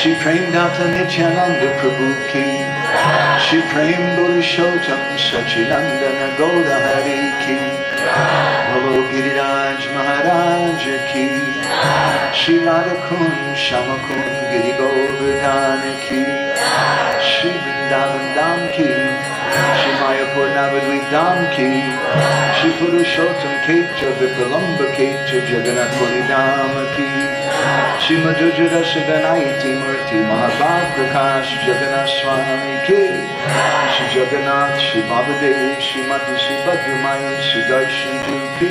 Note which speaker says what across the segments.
Speaker 1: Shri Prem Data Nityananda Prabhu Ki, Shri Prem Purushottam Sachinandana Gaura Hari Ki, Bolo Giriraj Maharaj Ki, Shri Radhakund Shamakund Giri Govardhan Ki, Shri Vrindavan Dham Ki, Shri Mayapur Navadvip Dham Ki, Shri Purushottam Kecha Vipalamba Kecha Jagannath Puri Dham Ki, Shri Madhujara Siddhanaiti Murti Mahabhav Prakash Jagannath Swami Ki, Shri Jagannath, Shri Babadev, Shri Mati Shri Bhadramaya, Shri Darshan Ki,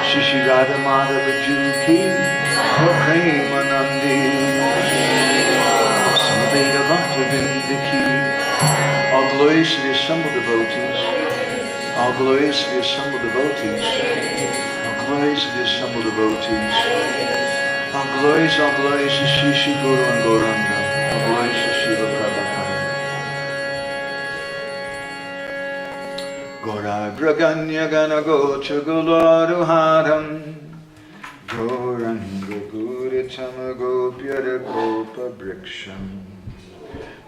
Speaker 1: Shri Shri Radha Madhava Ju Ki, Premanandi, Samveda Bhaktivinoda Ki. All glories to the assembled devotees, all glories to the assembled devotees, all glories to the assembled devotees. All glories to Shri Shri Guru and Ґауранґа. All glories to Srila Prabhupada. Gauragraganya Gana Gocha Gularuharam Ґауранඝа Guritama Gopyara Gopa Briksham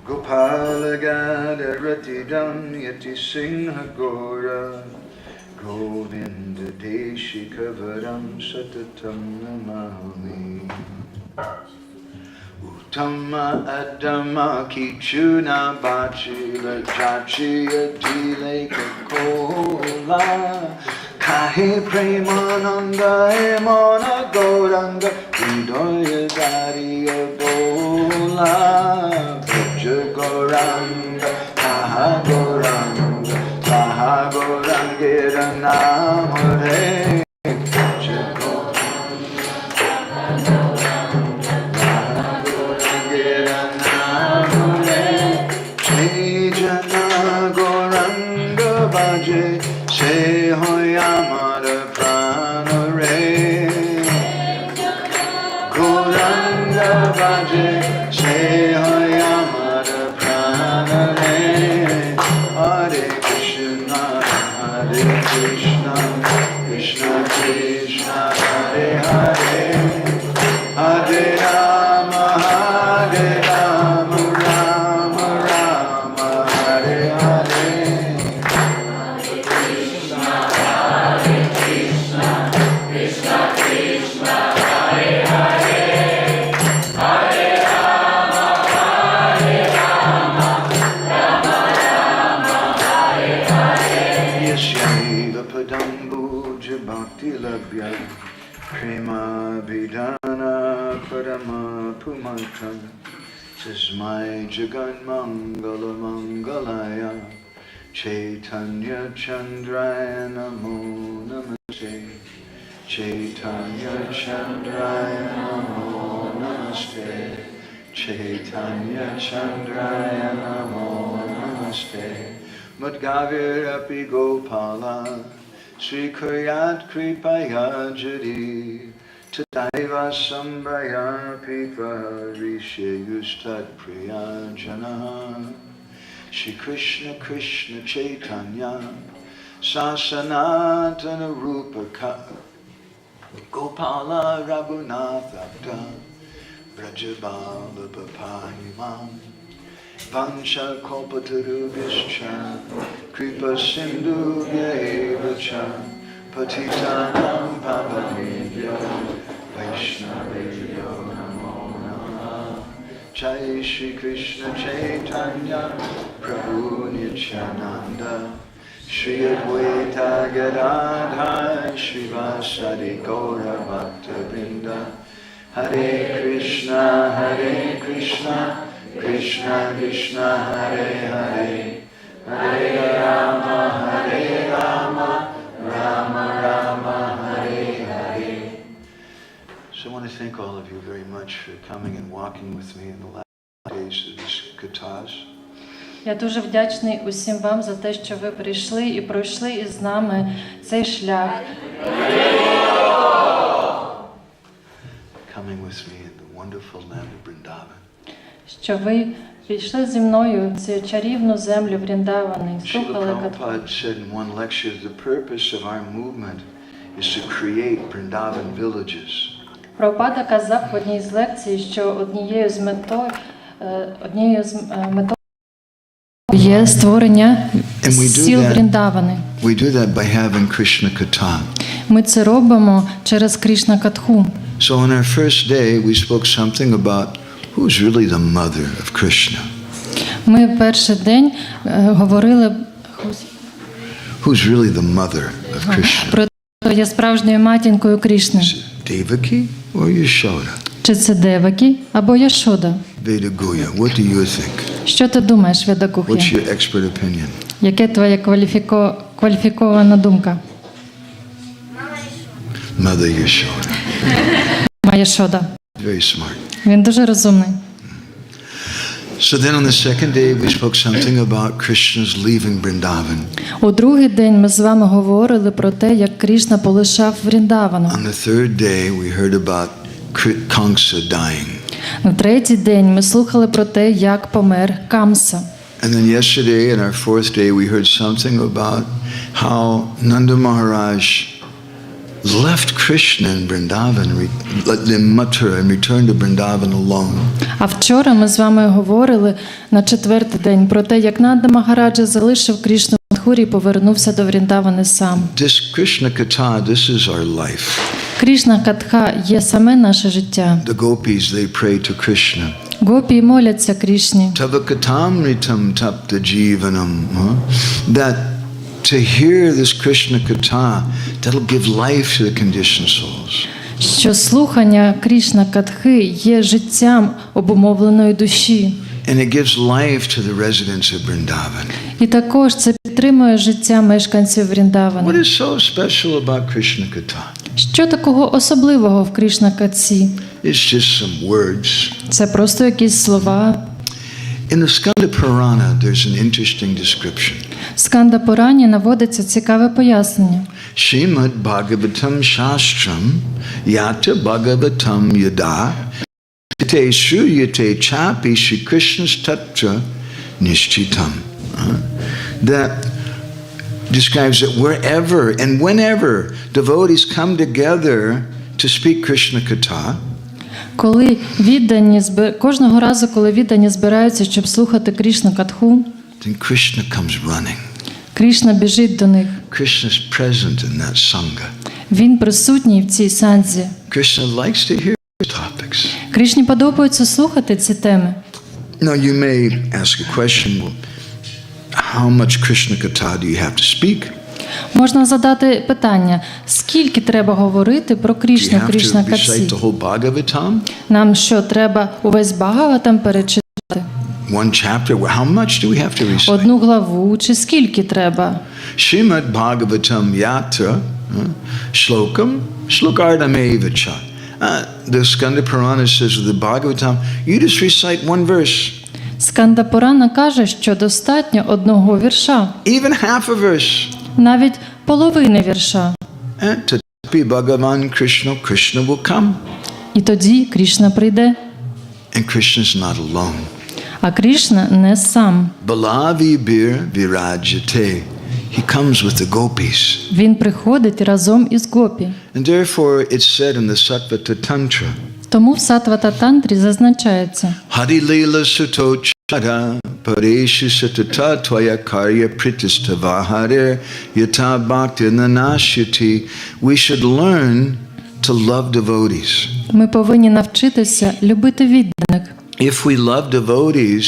Speaker 1: Gopala Gada Ratidam Yati Singha Gora Govinda Deshikavaram Satatam Namami Uttama Adama Kichuna Bachila Jachia Dile Kakola Kahe Premananda Emana Ґауранඝа Hridaya Dariya Bola Bhaja Ґауранඝа Taha Ґауранඝа Taha Ґауранඝira Namare Bhaja Ґауranඝira Namare Jai Jana Ґауরাঙ্ঘা Bhaje Se hoy amar prana re Ґауরাঙ্ঘা Bhaje Se hoy amar prana re Hare Krishna Krishna Krishna Hare Hare Hare Rama Rama Rama Hare Hare Bhakti-labhya Prema-bhidana Parama-pumantra Tasmai Jagan-mangala-mangalaya Chaitanya-chandraya Namo Namaste Chaitanya-chandraya Namo Namaste Chaitanya-chandraya Namo Namaste Madhgavir-api Gopala Sri Kuryat Kripaya Jari Tadaiva Sambraya Pipa Rishe Yustat Priya Jana Shri Krishna Krishna Chaitanya Sasanatana Rupaka Gopala Raghunatha Brajabala Bapahimam Vansha Kalpatarubhishcha Kripa Sindhubhya Evacha Patitanam Pavanebhyo Vaishnavebhyo Namo Namaha Jai Shri Krishna Chaitanya Prabhu Nityananda Shri Advaita Gadadhar Shri Vasadi Gaura Bhaktavrinda Hare Krishna Krishna Krishna Hare Hare Hare Rama Rama Rama Hare Hare. So I want to thank all of you very much for coming and walking with me in the last days of this katas.
Speaker 2: Я дуже вдячний усім вам за те, що ви прийшли і пройшли із нами цей шлях.
Speaker 1: Coming with me in the wonderful land of Vrindavan.
Speaker 2: Що ви пішли зі мною в цю чарівну землю Вріндавани, слухали
Speaker 1: Srila Prabhupada said in one lecture, the purpose of our movement is to create Vrindavan villages.
Speaker 2: Прабхупада казав в одній з лекцій, що однією з метою є створення сіл Вріндавани.
Speaker 1: We do that by having Krishna Katha.
Speaker 2: Ми це робимо через Крішна Катху.
Speaker 1: So on our first day we spoke something about who's really the mother of Krishna.
Speaker 2: Ми в перший день говорили
Speaker 1: Who's really the mother of Krishna?
Speaker 2: про те, хто є справжньою матінкою Крішни.
Speaker 1: Devaki or Yashoda?
Speaker 2: Чи це Девакі або Яшода?
Speaker 1: Vedaguya, what do you think?
Speaker 2: Що ти думаєш, Ведагухи?
Speaker 1: What's your expert opinion?
Speaker 2: Яка твоя кваліфікована думка?
Speaker 1: Mother Yashoda.
Speaker 2: Яшода.
Speaker 1: Very smart.
Speaker 2: Він дуже розумний.
Speaker 1: So then on the second day we spoke something about Krishna's leaving Vrindavan.
Speaker 2: У другий день ми з вами говорили про те, як Крішна полишав Вріндавану.
Speaker 1: On the third day we heard about Kamsa dying.
Speaker 2: На третій день ми слухали про те, як помер Камса.
Speaker 1: And then yesterday, in our fourth day, we heard something about how Nanda Maharaj left Krishna in Vrindavan, in Mathura, and returned to Vrindavan alone.
Speaker 2: А вчора ми з вами говорили на четвертий день про те, як Нанда Магараджа залишив Крішну в Мадхурі і повернувся до Вріндавани сам.
Speaker 1: This Krishna Katha, this is our life.
Speaker 2: Крішна Катха є саме наше життя.
Speaker 1: The gopis, they pray to Krishna.
Speaker 2: Гопі моляться Крішні.
Speaker 1: Tava katamritam tapta jivanam. That to hear this Krishna Katha, that'll give life to the conditioned souls.
Speaker 2: Що слухання Крішна Катхи є життям обумовленої душі.
Speaker 1: And it gives life to the residents of Vrindavan.
Speaker 2: І також це підтримує життя мешканців
Speaker 1: What
Speaker 2: Вріндавани.
Speaker 1: is so special about Krishna Katha?
Speaker 2: Що такого особливого в Крішна Катсі?
Speaker 1: It's just some words.
Speaker 2: Це просто якісь слова.
Speaker 1: In the Skanda Purana, there's an interesting description.
Speaker 2: В Сканда Пурані наводиться цікаве пояснення.
Speaker 1: Srimad Bhagavatam Shastram Yata Bhagavatam Yada Te Shruyate Chapi Shri Krishna's Tatra Nishchitam. That describes that wherever and whenever devotees come together to speak Krishna Katha,
Speaker 2: Коли кожного разу, коли віддані збираються, щоб слухати Крішна Катху,
Speaker 1: then Krishna comes running.
Speaker 2: Крішна біжить до них.
Speaker 1: Krishna is present in that sangha.
Speaker 2: Він присутній в цій санзі.
Speaker 1: Krishna likes to hear topics.
Speaker 2: Крішні подобається слухати ці теми.
Speaker 1: Now you may ask a question, well, how much Krishna Katha do you have to speak?
Speaker 2: Можна задати питання, скільки треба говорити про
Speaker 1: Do you
Speaker 2: Крішну,
Speaker 1: have
Speaker 2: Крішна
Speaker 1: to recite
Speaker 2: Катсі?
Speaker 1: the whole Bhagavatam?
Speaker 2: Нам що, треба увесь Бхагаватам перечитати?
Speaker 1: One chapter? Well, how much do we have to recite?
Speaker 2: Одну главу, чи скільки треба?
Speaker 1: Srimad Bhagavatam Yatra Shlokam Shlokardam Evacha. The Skanda Purana says of the Bhagavatam, you just recite one verse.
Speaker 2: Сканда Пурана каже, що достатньо одного вірша,
Speaker 1: Even half a verse.
Speaker 2: навіть половини вірша.
Speaker 1: To be Bhagavan Krishna, Krishna will come.
Speaker 2: І тоді Крішна прийде.
Speaker 1: And Krishna's not alone.
Speaker 2: А Крішна не сам.
Speaker 1: Balavi bir virajate. He comes with the gopis.
Speaker 2: Він приходить разом із гопі.
Speaker 1: And therefore it's said in the Sattvata Tantra,
Speaker 2: Тому в Саттвата-тантрі зазначається:
Speaker 1: Hari Leela Suto Chara Pareshu Satata Tvaya Karya Pritistavahare Yata Bhakti Nanashyati. We should learn to love devotees.
Speaker 2: ми повинні навчитися любити відданих.
Speaker 1: If we love devotees,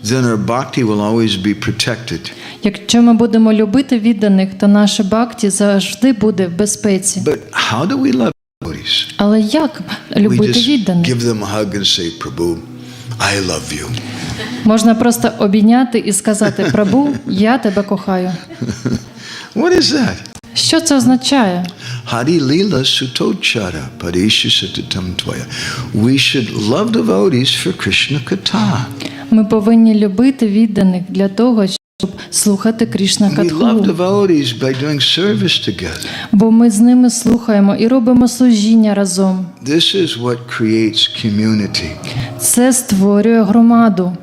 Speaker 1: then our bhakti will always be protected.
Speaker 2: Якщо ми будемо любити відданих, то наше бхакті завжди буде в безпеці.
Speaker 1: But how do we love devotees?
Speaker 2: Але як
Speaker 1: We
Speaker 2: любити
Speaker 1: just
Speaker 2: відданих?
Speaker 1: give them a hug and say, Prabhu, I love you.
Speaker 2: Можна просто обійняти і сказати: Прабху, я тебе кохаю.
Speaker 1: What is that?
Speaker 2: Що це означає?
Speaker 1: Hari Leela Sutochara Pareshu Satatam Tvaya. We should love devotees for Krishna Katha.
Speaker 2: Ми повинні любити відданих для того, щоб слухати Крішна
Speaker 1: We love
Speaker 2: Катху.
Speaker 1: devotees by doing service together.
Speaker 2: Бо ми з ними слухаємо і робимо служіння разом.
Speaker 1: This is what creates community.
Speaker 2: Це створює громаду.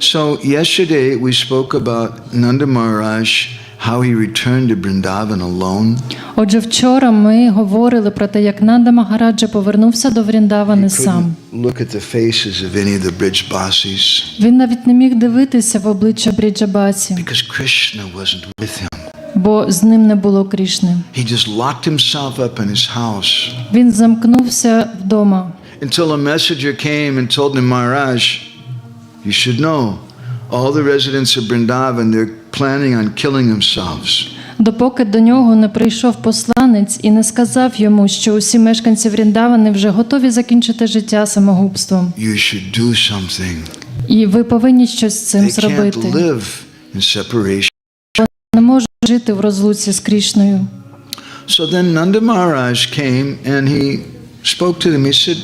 Speaker 1: So yesterday we spoke about Nanda Maharaj, how he returned to Vrindavan alone.
Speaker 2: Отже, вчора ми говорили про те, як Нанда Магараджа повернувся до Вріндавани сам.
Speaker 1: Look at the faces of any of the Brijbasis.
Speaker 2: Він навіть не міг дивитися в обличчя Бріджабасі,
Speaker 1: Because Krishna wasn't with him.
Speaker 2: бо з ним не було Крішни.
Speaker 1: He just locked himself up in his house.
Speaker 2: Він замкнувся вдома.
Speaker 1: Until a messenger came and told him, Maharaj, you should know, all the residents of Vrindavan, they're planning on killing themselves.
Speaker 2: Допоки до нього не прийшов посланець і не сказав йому, що усі мешканці Вріндавани вже готові закінчити життя самогубством.
Speaker 1: You should do something.
Speaker 2: І ви повинні щось з цим
Speaker 1: They can't
Speaker 2: зробити.
Speaker 1: live in separation.
Speaker 2: Не можуть жити в розлуці з Крішною.
Speaker 1: So then Nanda Maharaj came and he spoke to them. He said,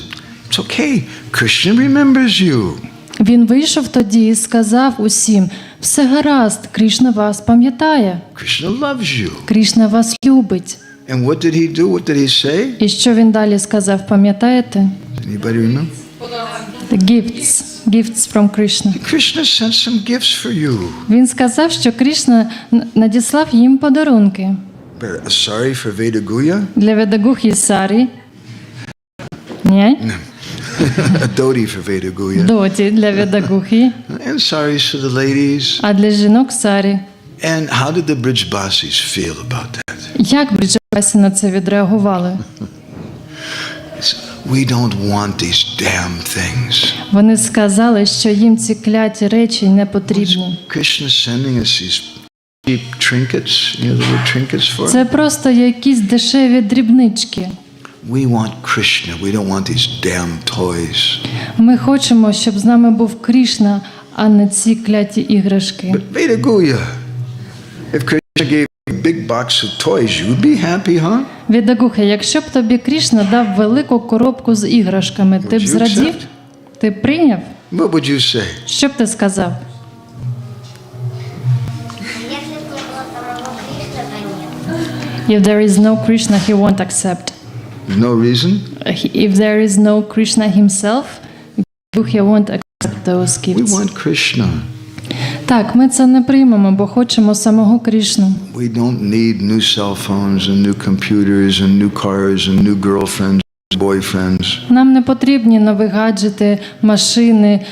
Speaker 1: it's okay, Krishna remembers you.
Speaker 2: Він вийшов тоді і сказав усім: все гаразд, Крішна вас пам'ятає.
Speaker 1: Krishna loves you.
Speaker 2: Крішна вас любить.
Speaker 1: And what did he do? What did he say?
Speaker 2: І що він далі сказав, пам'ятаєте?
Speaker 1: Anybody remember?
Speaker 2: The gifts from Krishna.
Speaker 1: Krishna sent some gifts for you.
Speaker 2: Він сказав, що Крішна надіслав їм подарунки.
Speaker 1: A sari for Vedaguya.
Speaker 2: Для Ведагухи сарі. Ні?
Speaker 1: A dhoti for Vedaguya.
Speaker 2: Доті для Ведагухи.
Speaker 1: And saris for the ladies.
Speaker 2: А для жінок сарі.
Speaker 1: And how did the Brijbasis feel about that?
Speaker 2: Як Бриджабасі на це відреагували?
Speaker 1: We don't want these damn things.
Speaker 2: Вони сказали, що їм ці кляті речі не потрібні.
Speaker 1: Krishna sending us these cheap trinkets, you know the word trinkets for?
Speaker 2: Це просто якісь дешеві дрібнички.
Speaker 1: We want Krishna. We don't want these damn toys.
Speaker 2: Ми хочемо, щоб з нами був Крішна, а не ці кляті іграшки.
Speaker 1: But Vedaguya, if Krishna gave you a big box of toys, you would be happy, huh?
Speaker 2: Ведагухи, якщо б тобі Крішна дав велику коробку з іграшками, ти б зрадів? Ти б прийняв?
Speaker 1: What would you say?
Speaker 2: Що б ти сказав? If there is no Krishna, he won't accept.
Speaker 1: No reason?
Speaker 2: If there is no Krishna himself, he won't accept those
Speaker 1: We
Speaker 2: gifts.
Speaker 1: want Krishna.
Speaker 2: Так, ми це не приймемо, бо хочемо самого Крішну.
Speaker 1: We don't need new cell phones and new computers and new cars and new girlfriends, boyfriends.
Speaker 2: Нам не потрібні нові гаджети, машини,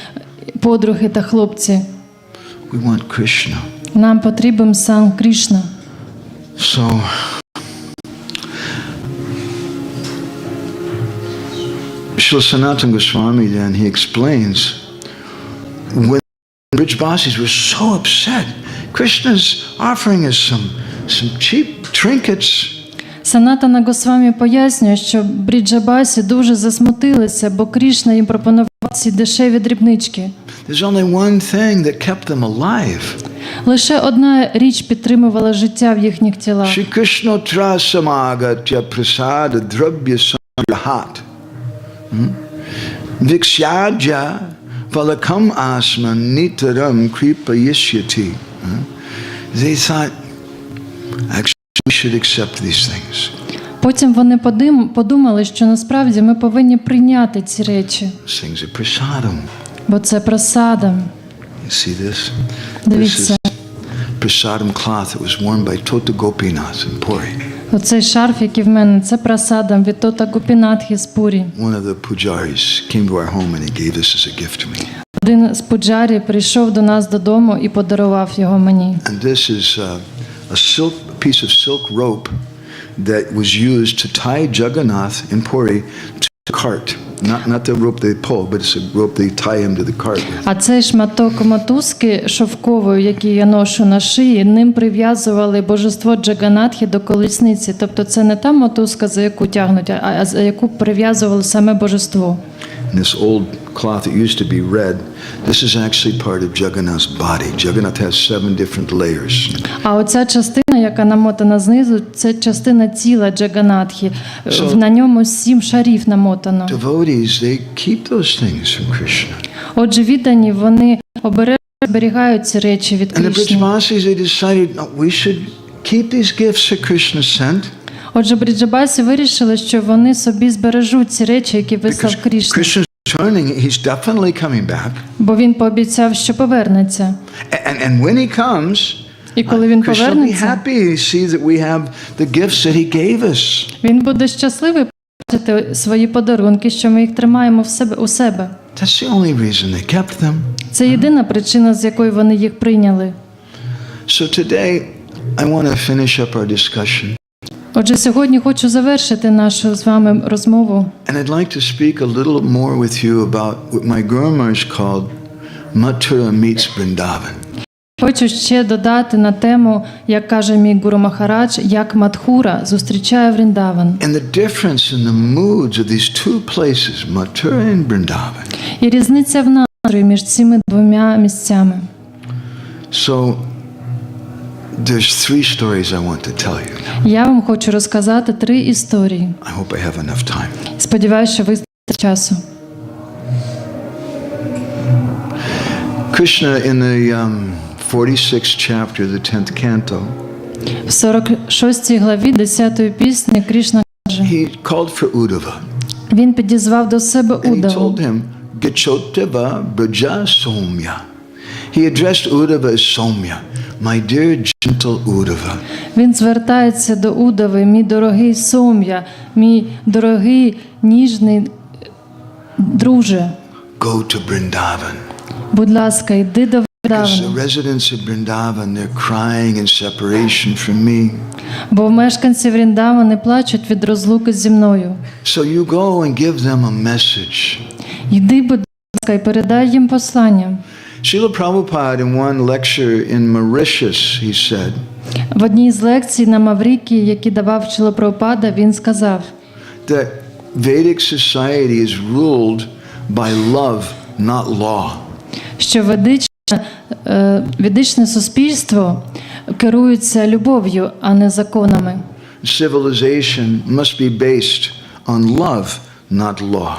Speaker 2: подруги та хлопці.
Speaker 1: We want Krishna.
Speaker 2: Нам потрібен сам Крішна.
Speaker 1: So, Srila Sanatana Goswami then, he explains, when the Brijbasis were so upset, Krishna's offering us some cheap trinkets.
Speaker 2: Санатана Госвамі пояснює, що Бріджабасі дуже засмутилися, бо Крішна їм пропонував ці дешеві дрібнички.
Speaker 1: There's only one thing that kept them alive.
Speaker 2: Лише одна річ підтримувала життя в їхніх тілах.
Speaker 1: Shri Krishna trasamagatya prasada drabya samyahat. Viksyadya valakam asman nitaram kripayishyati. They thought, actually, we should accept these things.
Speaker 2: Потім вони подумали, що насправді ми повинні прийняти ці речі,
Speaker 1: These things are prasadam.
Speaker 2: бо це прасада.
Speaker 1: You see this? This
Speaker 2: Дивіться,
Speaker 1: is prasadam cloth that was worn by Tota Gopinath in Puri.
Speaker 2: оцей шарф, який в мене, це прасада від Тота Гопінатхи з Пурі.
Speaker 1: One of the pujaris came to our home and he gave this as a gift to me.
Speaker 2: Один з пуджарі прийшов до нас додому і подарував його мені.
Speaker 1: And this is a piece of silk rope that was used to tie Jagannath in Puri to the cart. Not the rope they pull, but it's a rope they tie him to the cart with.
Speaker 2: А цей шматок мотузки шовкової, який я ношу на шиї, ним прив'язували божество Джаганатхи до колісниці. Тобто це не та мотузка, за яку тягнуть, а за яку прив'язували саме божество.
Speaker 1: And this old cloth that used to be red, this is actually part of Jagannath's body. Jagannath has 7 different layers.
Speaker 2: А оця частина, яка намотана знизу, це частина тіла Джаганатхи. На ньому 7 шарів намотано.
Speaker 1: Devotees, they keep those things from Krishna.
Speaker 2: Отже, віддані, вони обережно зберігають ці речі від
Speaker 1: And the
Speaker 2: Крішни.
Speaker 1: Brijbasis, they decided, no, we should keep these gifts that Krishna sent.
Speaker 2: Отже, Бріджабасі вирішили, що вони собі збережуть ці речі, які вислав Крішна.
Speaker 1: Krishna's returning, he's definitely coming back.
Speaker 2: Бо він пообіцяв, що повернеться.
Speaker 1: And when he comes,
Speaker 2: І коли він
Speaker 1: Krishna will be
Speaker 2: повернеться,
Speaker 1: happy to see that we have the gifts that he gave us.
Speaker 2: він буде щасливий побачити свої подарунки, що ми їх тримаємо у себе.
Speaker 1: That's the only reason they kept them.
Speaker 2: Це єдина причина, з якої вони їх прийняли.
Speaker 1: So today I want to finish up our discussion.
Speaker 2: Отже, сьогодні хочу завершити нашу з вами розмову.
Speaker 1: And I'd like to speak a little more with you about what my Guru Maharaj called Mathura meets Vrindavan.
Speaker 2: Хочу ще додати на тему, як каже мій Гуру Махарадж, як Мадхура зустрічає Вріндаван.
Speaker 1: And the difference in the moods of these two places, Mathura and Vrindavan.
Speaker 2: І різниця в настрої між цими двома місцями.
Speaker 1: So there's three stories I want to tell you.
Speaker 2: Я вам хочу розказати 3 історії.
Speaker 1: I hope I have enough time.
Speaker 2: Сподіваюся, що вистачить часу.
Speaker 1: Krishna in the 46th chapter, the 10th canto,
Speaker 2: В 46 главі 10-ї пісні Крішна каже,
Speaker 1: he called for Uddhava.
Speaker 2: він підізвав до себе
Speaker 1: And he
Speaker 2: Удаву.
Speaker 1: told him, Gachotava Braja Somya. He addressed Uddhava as Somya, my dear gentle Uddhava.
Speaker 2: Він звертається до Удави, мій дорогий Сом'я, мій дорогий ніжний друже.
Speaker 1: Go to Vrindavan.
Speaker 2: Будь ласка, йди до
Speaker 1: Because
Speaker 2: Вріндавана.
Speaker 1: the residents of Vrindavan, they're crying in separation from me.
Speaker 2: Бо мешканці Вріндавани плачуть від розлуки зі мною.
Speaker 1: So you go and give them a message.
Speaker 2: Йди, будь ласка, і передай їм послання.
Speaker 1: Srila Prabhupada in one lecture in Mauritius, he said,
Speaker 2: В одній з лекцій на Маврікі, які давав Шрила Прабхупада, він сказав,
Speaker 1: that Vedic society is ruled by love, not law.
Speaker 2: що ведичне суспільство керується любов'ю, а не законами.
Speaker 1: Civilization must be based on love, not law.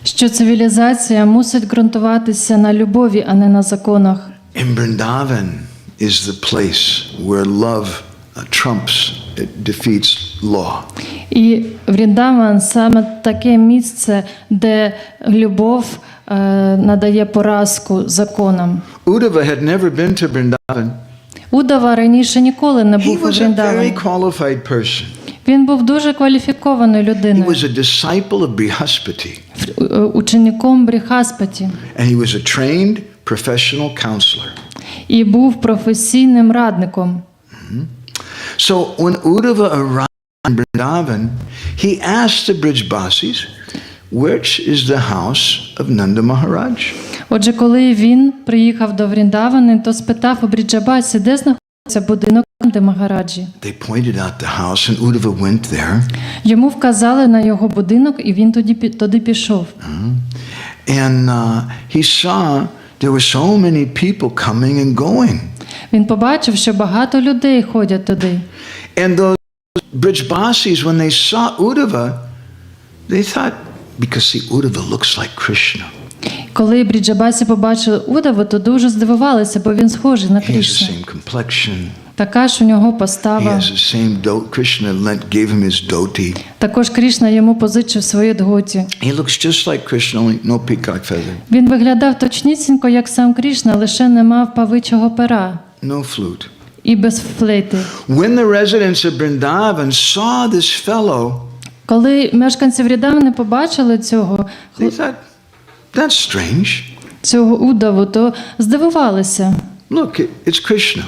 Speaker 2: Що цивілізація мусить ґрунтуватися на любові, а не на законах.
Speaker 1: In Vrindavan is the place where love trumps, it defeats law.
Speaker 2: І Вріндаван саме таке місце, де любов надає поразку законам.
Speaker 1: Uddhava had never been to Vrindavan.
Speaker 2: Удава раніше ніколи не
Speaker 1: He
Speaker 2: був у
Speaker 1: was a very
Speaker 2: Вріндавані.
Speaker 1: qualified person.
Speaker 2: Він був дуже кваліфікованою
Speaker 1: He
Speaker 2: людиною,
Speaker 1: was a disciple of Brihaspati,
Speaker 2: учеником Бріхаспаті,
Speaker 1: and he was a trained professional counselor.
Speaker 2: і був професійним радником.
Speaker 1: So when Uddhava arrived in Vrindavan, he asked the Brijbasis, which is the house of Nanda Maharaj?
Speaker 2: Отже, коли він приїхав до Вріндавани, то спитав у Бріджабасі, де знаходиться будинок Нанди Магараджі.
Speaker 1: They pointed out the house, and Uddhava went there.
Speaker 2: Йому вказали на його будинок, і він туди пішов.
Speaker 1: And he saw there were so many people coming and going.
Speaker 2: Він побачив, що багато людей ходять туди.
Speaker 1: And those Brijbasis, when they saw Uddhava, they thought, because see, Uddhava looks like Krishna.
Speaker 2: Коли Бріджабасі побачили Удаву, то дуже здивувалися, бо він схожий на
Speaker 1: He has the
Speaker 2: Крішну.
Speaker 1: same complexion.
Speaker 2: Така ж у нього
Speaker 1: He
Speaker 2: постава.
Speaker 1: has the same Krishna gave him his dhoti.
Speaker 2: Також Крішна йому позичив свої дготі.
Speaker 1: He looks just like Krishna, only no peacock feather,
Speaker 2: Він виглядав точнісінько, як сам Крішна, лише не мав павичого пера
Speaker 1: no flute.
Speaker 2: і без флейти.
Speaker 1: When the residents of Vrindavan saw this fellow,
Speaker 2: Коли мешканці Вріндавани побачили цього
Speaker 1: they thought, that's strange.
Speaker 2: Удаву, то здивувалися.
Speaker 1: Look, it's Krishna.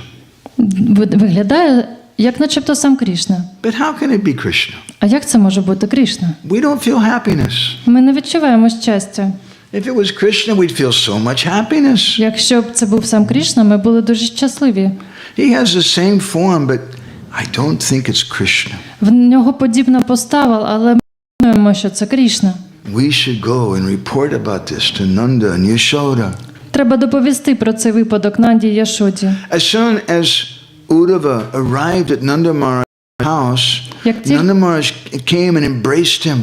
Speaker 2: Виглядає, як начебто сам Крішна.
Speaker 1: But how can it be Krishna?
Speaker 2: А як це може бути Крішна?
Speaker 1: We don't feel happiness.
Speaker 2: Ми не відчуваємо щастя.
Speaker 1: If it was Krishna, we'd feel so much happiness.
Speaker 2: Якщо б це був сам Крішна, ми були дуже щасливі.
Speaker 1: He has the same form, but I don't think it's Krishna.
Speaker 2: В нього подібна постава, але ми думаємо, що це Крішна.
Speaker 1: We should go and report about this to Nanda and Yashoda.
Speaker 2: Треба доповісти про цей випадок Нанді і Яшоді.
Speaker 1: As soon as Uddhava arrived at Nanda Maharaj's house,
Speaker 2: Як тільки-
Speaker 1: Nanda Maharaj came and embraced him.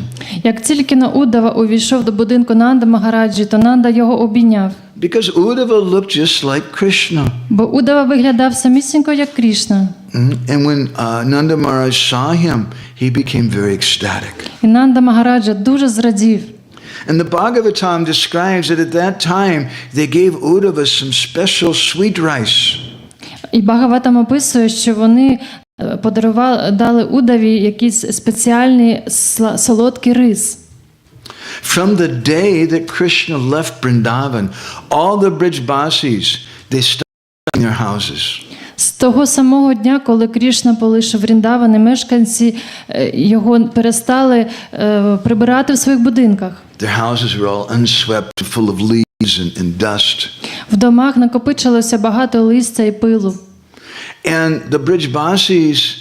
Speaker 2: Як тільки на Удава увійшов до будинку Нанди Магараджі, то Нанда його обійняв.
Speaker 1: Because Uddhava looked just like Krishna.
Speaker 2: Бо Удава виглядав самісінько, як Крішна.
Speaker 1: And when Nanda Maharaj saw him, he became very ecstatic.
Speaker 2: І Нанда Магараджа дуже зрадів.
Speaker 1: And the Bhagavatam describes that at that time they gave Uddhava some special sweet rice.
Speaker 2: І Бхагаватам описує, що вони дали Удаві якийсь спеціальний солодкий рис.
Speaker 1: From the day that Krishna left Vrindavan, all the Brijbasis, they stopped in their houses.
Speaker 2: З того самого дня, коли Крішна полишив Вріндаван, мешканці його перестали прибирати в своїх будинках.
Speaker 1: Their houses were all unswept, full of leaves and dust.
Speaker 2: В домах накопичилося багато листя і пилу.
Speaker 1: And the Brijbasis,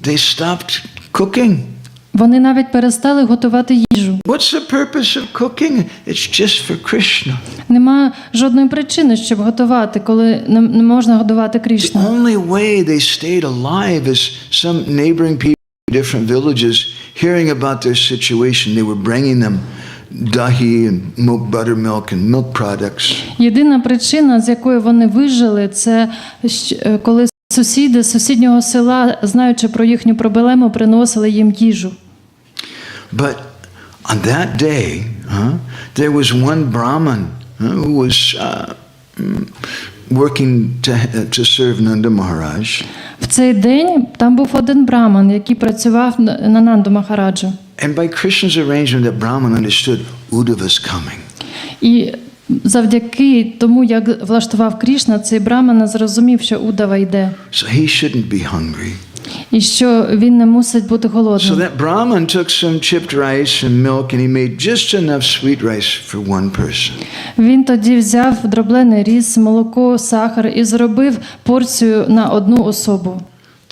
Speaker 1: they stopped cooking.
Speaker 2: Вони навіть перестали готувати їжу.
Speaker 1: What's the purpose of cooking? It's just for Krishna.
Speaker 2: Нема жодної причини, щоб готувати, коли не можна годувати Крішну.
Speaker 1: The only way they stayed alive is some neighboring people in different villages, hearing about their situation, they were bringing them dahi and buttermilk and milk products.
Speaker 2: Єдина причина, з якої вони вижили, це коли сусіди з сусіднього села, знаючи про їхню проблему, приносили їм їжу.
Speaker 1: But on that day, there was one Brahman who was working to serve Nanda Maharaj.
Speaker 2: В цей день там був один браман, який працював на Нанду Махараджу.
Speaker 1: And by Krishna's arrangement, that Brahman understood Uddhava's coming.
Speaker 2: І завдяки тому, як влаштував Крішна, цей браман зрозумів, що Удава йде.
Speaker 1: So he shouldn't be hungry.
Speaker 2: І що він не мусить бути
Speaker 1: So
Speaker 2: голодним.
Speaker 1: that Brahman took some chipped rice and milk and he made just enough sweet rice for one person.
Speaker 2: Він тоді взяв дроблений рис, молоко, сахар і зробив порцію на одну особу.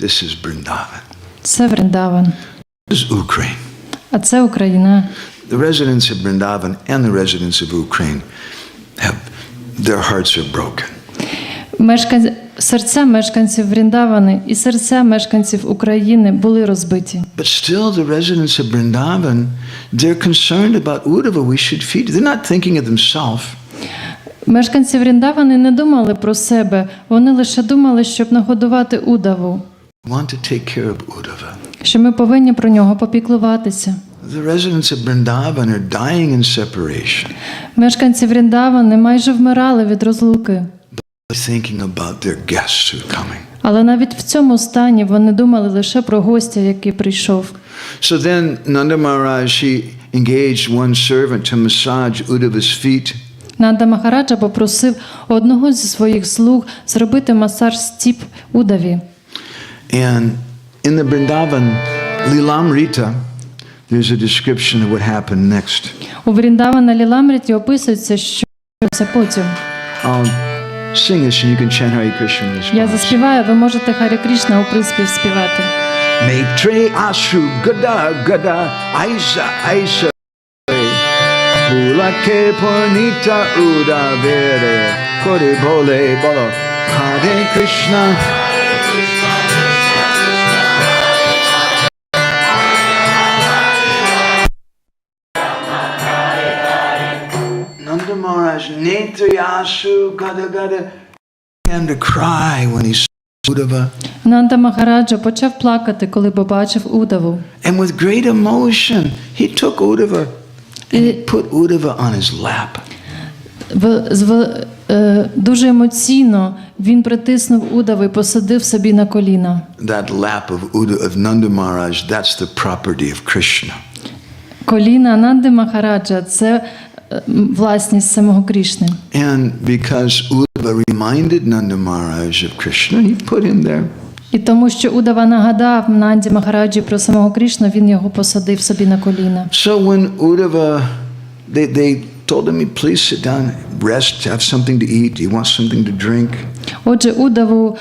Speaker 1: This is Vrindavan.
Speaker 2: Це Вріндаван.
Speaker 1: This is Ukraine.
Speaker 2: А це Україна.
Speaker 1: The residents of Vrindavan and the residents of Ukraine their hearts are broken.
Speaker 2: Серця мешканців Вріндавани і серця мешканців України були розбиті.
Speaker 1: But still the residents of Vrindavan, they're concerned about Uddhava, we should feed. They're not thinking of themselves.
Speaker 2: Мешканці Вріндавани не думали про себе, вони лише думали, щоб нагодувати Удаву.
Speaker 1: We want to take care of Uddhava.
Speaker 2: Що ми повинні про нього попіклуватися.
Speaker 1: The residents of Vrindavan are dying in separation.
Speaker 2: Мешканці Вріндавани майже вмирали від розлуки.
Speaker 1: Thinking about their guests who are coming.
Speaker 2: Але навіть в цьому стані вони думали лише про гостя, який прийшов.
Speaker 1: So then Nanda Maharaj, he engaged one servant to massage Uddhava's feet.
Speaker 2: Нанда Махараджа попросив одного зі своїх слуг зробити масаж стіп Удаві.
Speaker 1: And in the Vrindavan Lilamrita, there's a description of what happened next.
Speaker 2: У Вріндавана Ліламріті описується, що це потім.
Speaker 1: I'll sing this and you can chant Hare Krishna in response.
Speaker 2: Я заспіваю, ви можете Харі Крішна у приспів співати.
Speaker 1: Maitre Asu Gada Gada Aisa Aisa Pulake Purnita Uda Vere Kore Bole Bolo Hare Krishna Nanda Maharaj Maitre Asu Gada Gada began to cry when he saw Uddhava.
Speaker 2: Нанда Махараджа почав плакати, коли побачив Удаву.
Speaker 1: And with great emotion, he took Uddhava and he put Uddhava on his lap.
Speaker 2: Дуже емоційно він притиснув Удаву і посадив собі на коліна.
Speaker 1: That lap of Nanda Maharaj, that's the property of Krishna.
Speaker 2: Коліна Нанди Махараджа – це власність самого Крішни.
Speaker 1: And because Uddhava reminded Nanda Maharaj of Krishna, he put him there.
Speaker 2: І тому, що Удава нагадав Нанді Махараджі про самого Крішну, він його посадив собі на коліна.
Speaker 1: So when Uddhava, they told him, please sit down, rest, have something to eat. Do you want something to drink?
Speaker 2: Отже, Удаву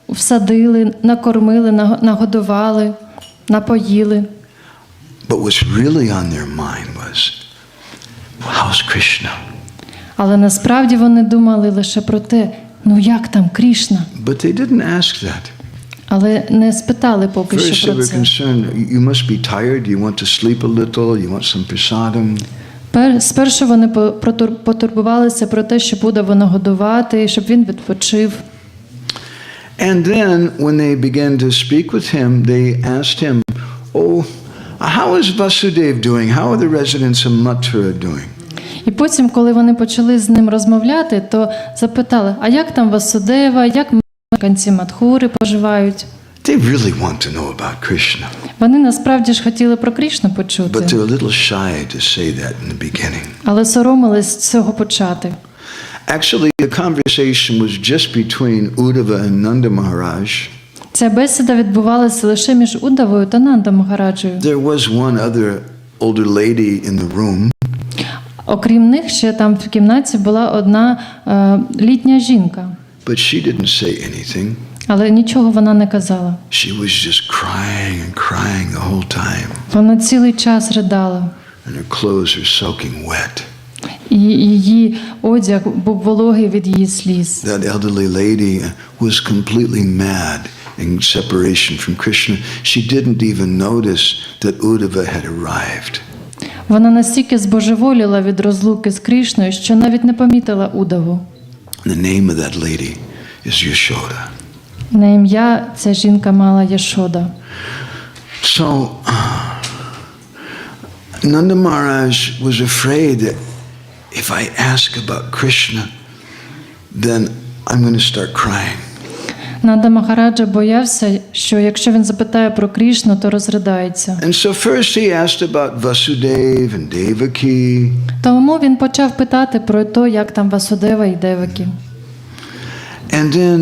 Speaker 2: всадили, накормили, нагодували, напоїли.
Speaker 1: But what's really on their mind was, how's Krishna?
Speaker 2: Але насправді вони думали лише про те, ну як там Крішна?
Speaker 1: But they didn't ask that.
Speaker 2: Але не спитали поки
Speaker 1: First
Speaker 2: що
Speaker 1: they
Speaker 2: про
Speaker 1: were
Speaker 2: це.
Speaker 1: concerned, you must be tired, you want to sleep a little, you want some prasadam.
Speaker 2: Спершу вони потурбувалися про те, щоб Удаву нагодувати, щоб він відпочив.
Speaker 1: And then when they began to speak with him, they asked him, oh, how is Vasudev doing? How are the residents of Mathura doing?
Speaker 2: І потім, коли вони почали з ним розмовляти, то запитали, а як там Васудева, як мешканці Мадхури поживають.
Speaker 1: They really want to know about Krishna.
Speaker 2: Вони насправді ж хотіли про Крішну
Speaker 1: But
Speaker 2: почути,
Speaker 1: they're a little shy to say that in the beginning.
Speaker 2: але соромились з цього почати.
Speaker 1: Actually, the conversation was just between Uddhava and Nanda Maharaj.
Speaker 2: Ця бесіда відбувалася лише між Удавою та Нанда Магараджею.
Speaker 1: There was one other older lady in the room.
Speaker 2: Окрім них, ще там в кімнаті була одна літня жінка.
Speaker 1: But she didn't say anything.
Speaker 2: Але нічого вона не казала.
Speaker 1: She was just crying and crying the whole time.
Speaker 2: Вона цілий час ридала.
Speaker 1: And her clothes are soaking wet.
Speaker 2: І її одяг був вологий від її сліз.
Speaker 1: That elderly lady was completely mad in separation from Krishna. She didn't even notice that Uddhava had arrived.
Speaker 2: Вона настільки збожеволіла від розлуки з Крішною, що навіть не помітила Удаву.
Speaker 1: The name of that lady is Yashoda.
Speaker 2: На ім'я ця жінка мала Яшода.
Speaker 1: So, Nanda Maharaj was afraid that if I ask about Krishna, then I'm going to start crying.
Speaker 2: Нанда Махараджа боявся, що якщо він запитає про Крішну, то розридається.
Speaker 1: And so first he asked about Vasudeva and Devaki.
Speaker 2: Тому він почав питати про те, як там Васудева і Девакі.
Speaker 1: And then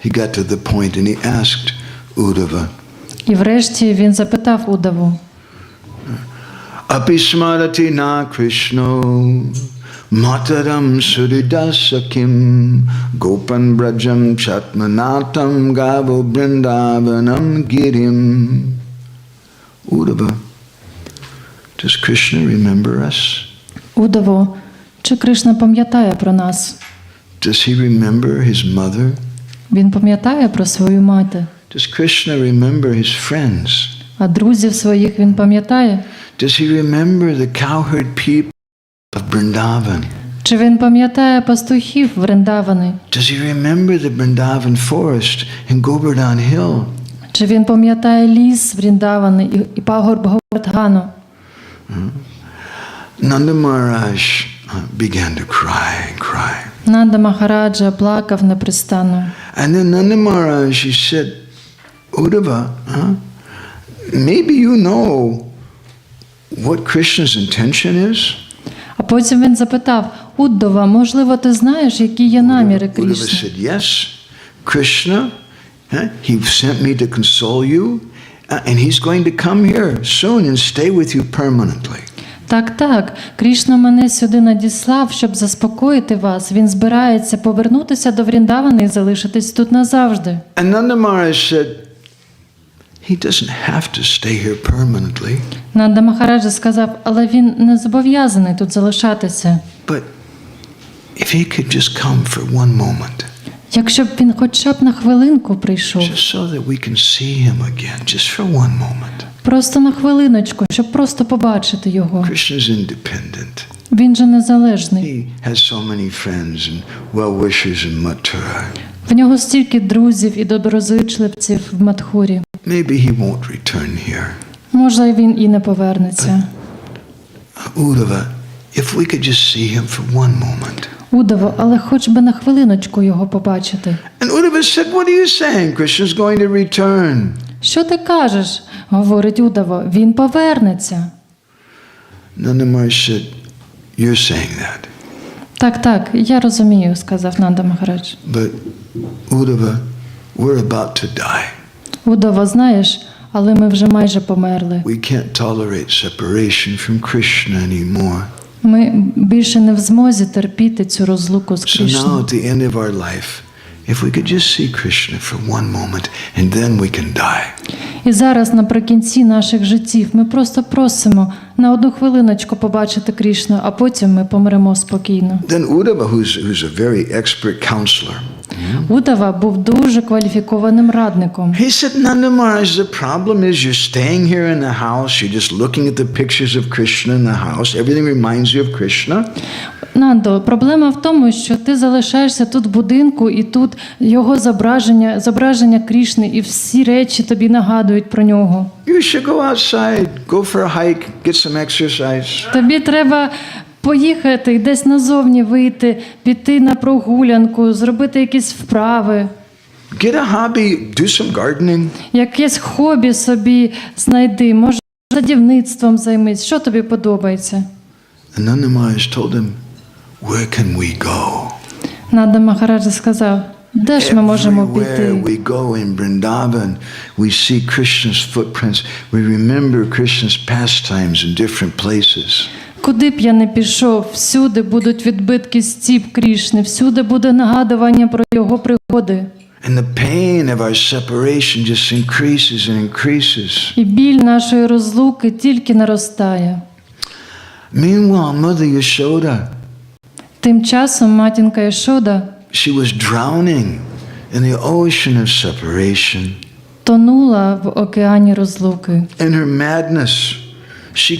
Speaker 1: he got to the point and he asked Uddhava.
Speaker 2: І врешті він запитав Удаву.
Speaker 1: Apismarati na Krishno mataram suridasakim gopan brajam chatmanatam gavo brindavanam girim. Uddhava, does Krishna remember us?
Speaker 2: Удаво, чи Кришна пам'ятає про нас?
Speaker 1: Does he remember his mother?
Speaker 2: Він пам'ятає про свою мати.
Speaker 1: Does Krishna remember his friends?
Speaker 2: А друзів своїх він пам'ятає?
Speaker 1: Does he remember the cowherd people of Vrindavan?
Speaker 2: Чи він пам'ятає пастухів Вриндавани?
Speaker 1: Does he remember the Vrindavan forest and Govardhan Hill?
Speaker 2: Чи він пам'ятає ліс Вріндавани і пагорб Говардгану?
Speaker 1: Nanda Maharaj began to cry and cry.
Speaker 2: Нанда Махараджа плакав непрестанно.
Speaker 1: And then Nanda Maharaj, he said, Uddhava, maybe you know what Krishna's intention is?
Speaker 2: А потім він запитав: Уддова, можливо, ти знаєш, які є наміри
Speaker 1: Uddhava
Speaker 2: Крішни?
Speaker 1: said, yes, Krishna, he sent me to console you, and he's going to come here soon and stay with you permanently.
Speaker 2: Так, Крішна мене сюди надіслав, щоб заспокоїти вас. Він збирається повернутися до Вріндавани і залишитись тут назавжди.
Speaker 1: And Nanda Maharaj said, he doesn't have to stay here permanently.
Speaker 2: Нанда Махараджа сказав, але він не зобов'язаний тут залишатися.
Speaker 1: But if he could just come for one moment,
Speaker 2: Якщо б він хоча б на хвилинку прийшов,
Speaker 1: just so that we can see him again, just for one moment.
Speaker 2: просто на хвилиночку, щоб просто побачити його.
Speaker 1: Krishna's independent.
Speaker 2: Він же незалежний.
Speaker 1: He has so many friends and well-wishers in Mathura.
Speaker 2: В нього стільки друзів і доброзичливців в Мадхурі.
Speaker 1: Maybe he won't return here.
Speaker 2: Може, він і не повернеться.
Speaker 1: Uddhava, if we could just see him for one moment.
Speaker 2: Удаво, але хоч би на хвилиночку його побачити.
Speaker 1: And Uddhava said, what are you saying? Krishna's going to return.
Speaker 2: Що ти кажеш? Говорить Удаво, він повернеться.
Speaker 1: Nanda Maharaj said, you're saying that.
Speaker 2: Так, я розумію, сказав Нанда Махарадж.
Speaker 1: But Uddhava, we're about to die.
Speaker 2: Удаво, знаєш, але ми вже майже померли.
Speaker 1: We can't tolerate separation from Krishna anymore.
Speaker 2: Ми більше не в змозі терпіти цю розлуку з
Speaker 1: So now
Speaker 2: Крішною.
Speaker 1: at the end of our life, if we could just see Krishna for one moment and then we can die.
Speaker 2: І зараз наприкінці наших життів ми просто просимо на одну хвилиночку побачити Крішну, а потім ми помремо спокійно.
Speaker 1: Then Uddhava, who's a very expert counselor,
Speaker 2: Удава був дуже кваліфікованим радником.
Speaker 1: he said, Nanda Maharaj, the problem is you're staying here in the house, you're just looking at the pictures of Krishna in the house, everything reminds you of Krishna.
Speaker 2: Нандо, проблема в тому, що ти залишаєшся тут в будинку, і тут його зображення Крішни, і всі речі тобі нагадують про нього.
Speaker 1: You should go outside, go for a hike, get some exercise.
Speaker 2: Тобі треба поїхати, десь назовні вийти, піти на прогулянку, зробити якісь вправи.
Speaker 1: Get a hobby, do some gardening.
Speaker 2: Якесь хобі собі знайди, може садівництвом займись, що тобі подобається.
Speaker 1: And then the Maharaj told him, where can we go?
Speaker 2: Нанда Махараджа сказав, де ж ми можемо піти?
Speaker 1: Everywhere we go in Vrindavan, we see Krishna's footprints. We remember Krishna's pastimes in different places.
Speaker 2: Куди б я не пішов, всюди будуть відбитки стіп Крішни, всюди буде нагадування про його пригоди.
Speaker 1: And the pain of our separation just increases and increases.
Speaker 2: І біль нашої розлуки тільки наростає.
Speaker 1: Meanwhile, Mother Yashoda,
Speaker 2: Тим часом матінка Яшода
Speaker 1: she was drowning in the ocean of separation.
Speaker 2: тонула в океані розлуки.
Speaker 1: In her madness, she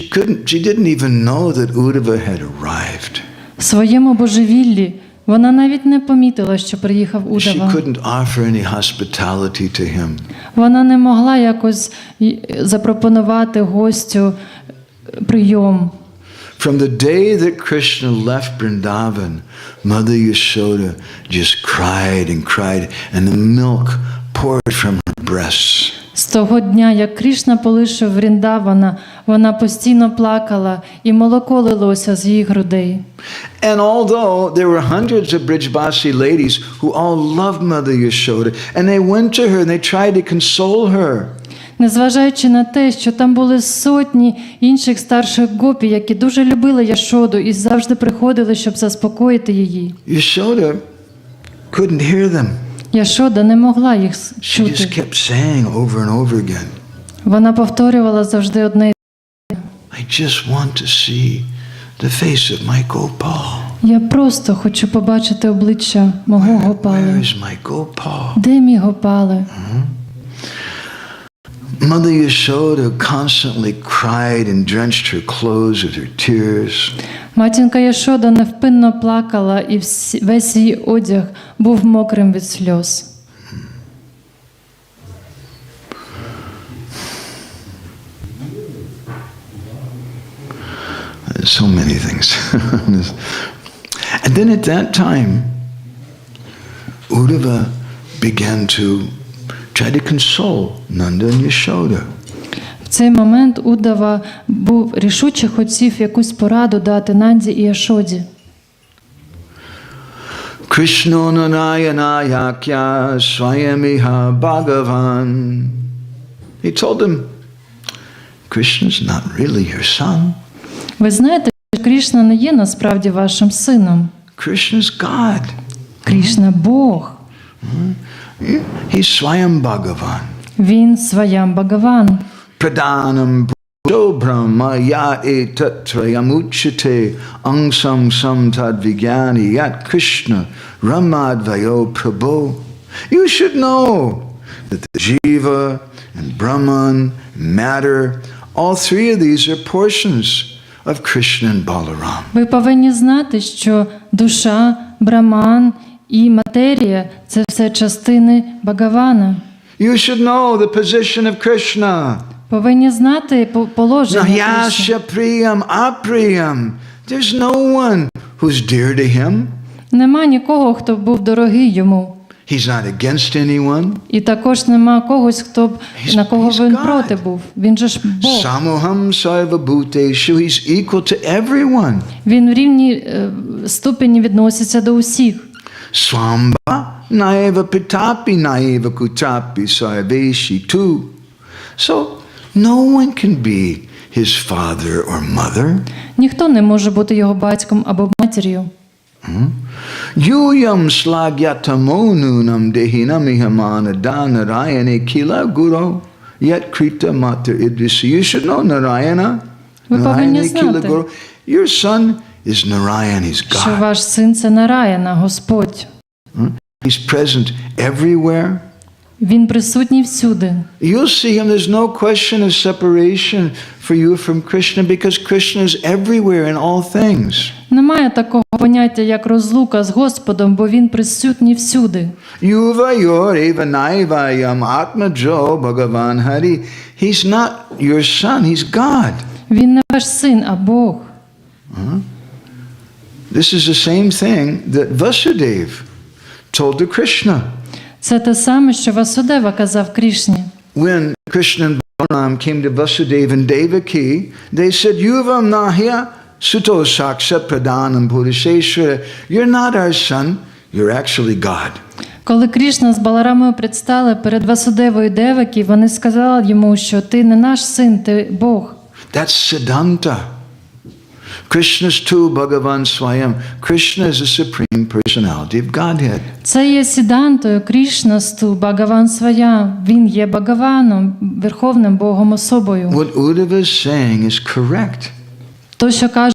Speaker 1: didn't even know that Uddhava had arrived.
Speaker 2: В своєму божевіллі вона навіть не помітила, що приїхав
Speaker 1: She
Speaker 2: Удава.
Speaker 1: couldn't offer any hospitality to him.
Speaker 2: Вона не могла якось запропонувати гостю прийом.
Speaker 1: From the day that Krishna left Vrindavan, Mother Yashoda just cried and cried, and the milk poured from her breasts.
Speaker 2: З того дня, як Крішна полишив Вріндавана, вона постійно плакала, і молоко лилося з її грудей.
Speaker 1: And although there were hundreds of Brijbasi ladies who all loved Mother Yashoda, and they went to her and they tried to console her.
Speaker 2: Незважаючи на те, що там були сотні інших старших гопі, які дуже любили Яшоду і завжди приходили, щоб заспокоїти її.
Speaker 1: Yashoda couldn't hear them.
Speaker 2: Яшода не могла їх
Speaker 1: She just
Speaker 2: чути.
Speaker 1: kept saying over and over again,
Speaker 2: Вона повторювала завжди одне.
Speaker 1: I just want to see the face of my Gopal.
Speaker 2: Я просто хочу побачити обличчя мого
Speaker 1: Where
Speaker 2: Гопали.
Speaker 1: is my Gopal?
Speaker 2: Де мій Гопали?
Speaker 1: Mother Yashoda constantly cried and drenched her clothes with her tears.
Speaker 2: Матінка Яшода невпинно плакала, і весь її одяг був мокрим від сльоз.
Speaker 1: So many things. And then at that time, Uddhava began to try to console Nanda and Yashoda.
Speaker 2: В цей момент Удава рішуче хотів якусь пораду дати Нанді і Яшоді.
Speaker 1: Krishna Narayana Yakya Swayamiha Bhagavan. He told them, Krishna's not really your son.
Speaker 2: Ви знаєте, що Крішна не є насправді вашим сином.
Speaker 1: Krishna's God.
Speaker 2: Крішна – Бог.
Speaker 1: He's Swayam Bhagavan.
Speaker 2: Він Сваям Бхагаван.
Speaker 1: Pradhanam Bhuto Brahma Ya Etatrayamuchate Angsam Samtad Vigyani Yat Krishna Ramadvayo Prabhu. You should know that the Jiva and Brahman, matter, all three of these are portions of Krishna and Balaram.
Speaker 2: Ви повинні знати, що душа, Браман і матерія – це все частини Бхагавана.
Speaker 1: You should know the position of Krishna.
Speaker 2: Повинні знати положення Кришни.
Speaker 1: Nahyasya priyam apriyam. There's no one who's dear to him.
Speaker 2: Нема нікого, хто був дорогий йому.
Speaker 1: He's not against anyone.
Speaker 2: І також нема когось, на кого
Speaker 1: He's
Speaker 2: він
Speaker 1: God.
Speaker 2: проти був. Він же ж Бог.
Speaker 1: Samoham sarva bhuteshu. He's equal to everyone.
Speaker 2: Він в рівній ступені відноситься до усіх.
Speaker 1: Swamba naiva pitapi naiva kutapi sarveshi too. So no one can be his father or mother.
Speaker 2: Ніхто не може бути його батьком або матір'ю.
Speaker 1: Yuyam slagyatamonu dehinam ihamana danarayane kila guru yet krita mater idrisi. You should know Narayana.
Speaker 2: Ви повинні
Speaker 1: Narayane kila
Speaker 2: знати,
Speaker 1: guru. Your son is Narayan. He's
Speaker 2: що
Speaker 1: God.
Speaker 2: ваш син – це Нараяна, Господь.
Speaker 1: He's present everywhere.
Speaker 2: Він присутній всюди.
Speaker 1: You'll see him. There's no question of separation for you from Krishna because Krishna is everywhere in all things.
Speaker 2: Немає такого поняття, як розлука з Господом, бо Він присутній всюди.
Speaker 1: Yuva yor eva naivayam atmajo bhagavan hari. He's not your son. He's God.
Speaker 2: Він не ваш син, а Бог.
Speaker 1: This is the same thing that Vasudeva told to Krishna.
Speaker 2: Це те саме, що Васудева казав Крішні.
Speaker 1: When Krishna and Balaram came to Vasudeva and Devaki, they said, Yuvam nahya suto saksha pradhanam purisheshwara. You're not our son, you're actually God.
Speaker 2: Коли Крішна з Баларамою предстали перед Васудевою Девакі, вони сказали йому, що ти не наш син, ти Бог.
Speaker 1: That's Siddhanta. Krishna's tu Bhagavan Swayam. Krishna is the supreme personality of Godhead.
Speaker 2: Це є Сідантою, Крішнасту, Бхагаван Свая. Він є Бхагаваном, Верховним Богом особою.
Speaker 1: What Uddhava is saying is correct.
Speaker 2: То, що каже,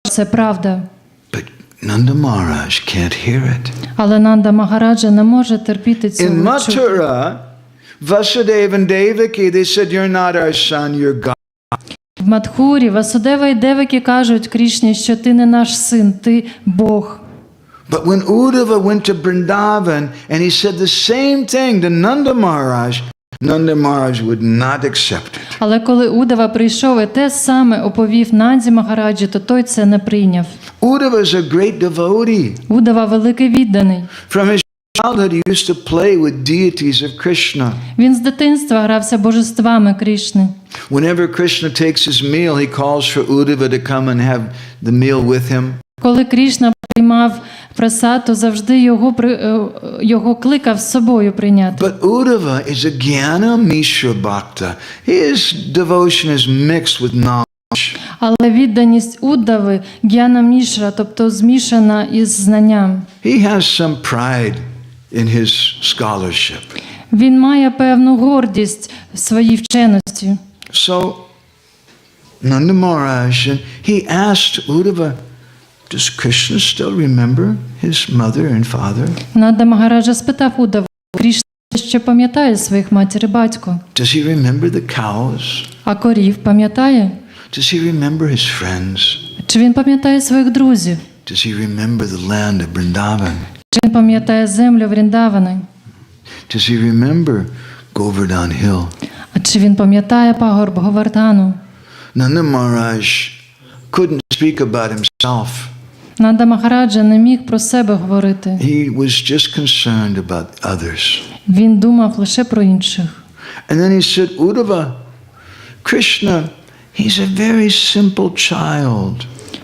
Speaker 2: це правда.
Speaker 1: But Nanda Maharaj can't hear it.
Speaker 2: Але Нанда Магараджа не може терпіти
Speaker 1: In
Speaker 2: цього чути.
Speaker 1: Mathura, Vasudeva and Devaki, they said, you're not our son, you're God.
Speaker 2: В Мадхурі Васудева і Девакі кажуть Крішні, що ти не наш син, ти Бог.
Speaker 1: But when Uddhava went to Vrindavan and he said the same thing to Nanda Maharaj would not accept it.
Speaker 2: Але коли Удава прийшов і те саме оповів Нанді Магараджі, то той це не прийняв.
Speaker 1: Uddhava is a great devotee.
Speaker 2: Удава великий відданий.
Speaker 1: From his childhood he used to play with deities of Krishna.
Speaker 2: Він з дитинства грався божествами Крішни.
Speaker 1: Whenever Krishna takes his meal, he calls for Uddhava to come and have the meal with him.
Speaker 2: Коли Крішна приймав прасад, то завжди його кликав з собою прийняти.
Speaker 1: But Uddhava is a Jnana Mishra Bhakta. His devotion is mixed with knowledge.
Speaker 2: Але відданість Уддави Гьяна Мішра, тобто змішана із знанням.
Speaker 1: He has some pride in his scholarship.
Speaker 2: Він має певну гордість в своїй вченості.
Speaker 1: So, Nanda Maharaj, he asked Uddhava, does Krishna still remember his mother and father?
Speaker 2: Нанда Магараджа спитав Уддаву, Крішна ще пам'ятає своїх матір і батько?
Speaker 1: Does he remember the cows?
Speaker 2: А корів пам'ятає?
Speaker 1: Does he remember his friends?
Speaker 2: Чи він пам'ятає своїх друзів?
Speaker 1: Does he remember the land of Vrindavan?
Speaker 2: Чи він пам'ятає землю Вріндавани?
Speaker 1: Does he remember Govardhan Hill?
Speaker 2: А чи він пам'ятає пагорб Говардhaну?
Speaker 1: Nanda Maharaj couldn't speak about himself.
Speaker 2: Нанда Магараджа не міг про себе говорити.
Speaker 1: He was just concerned about others.
Speaker 2: Він думав лише про інших.
Speaker 1: And then he said, Uddhava, Krishna, he's a very simple child.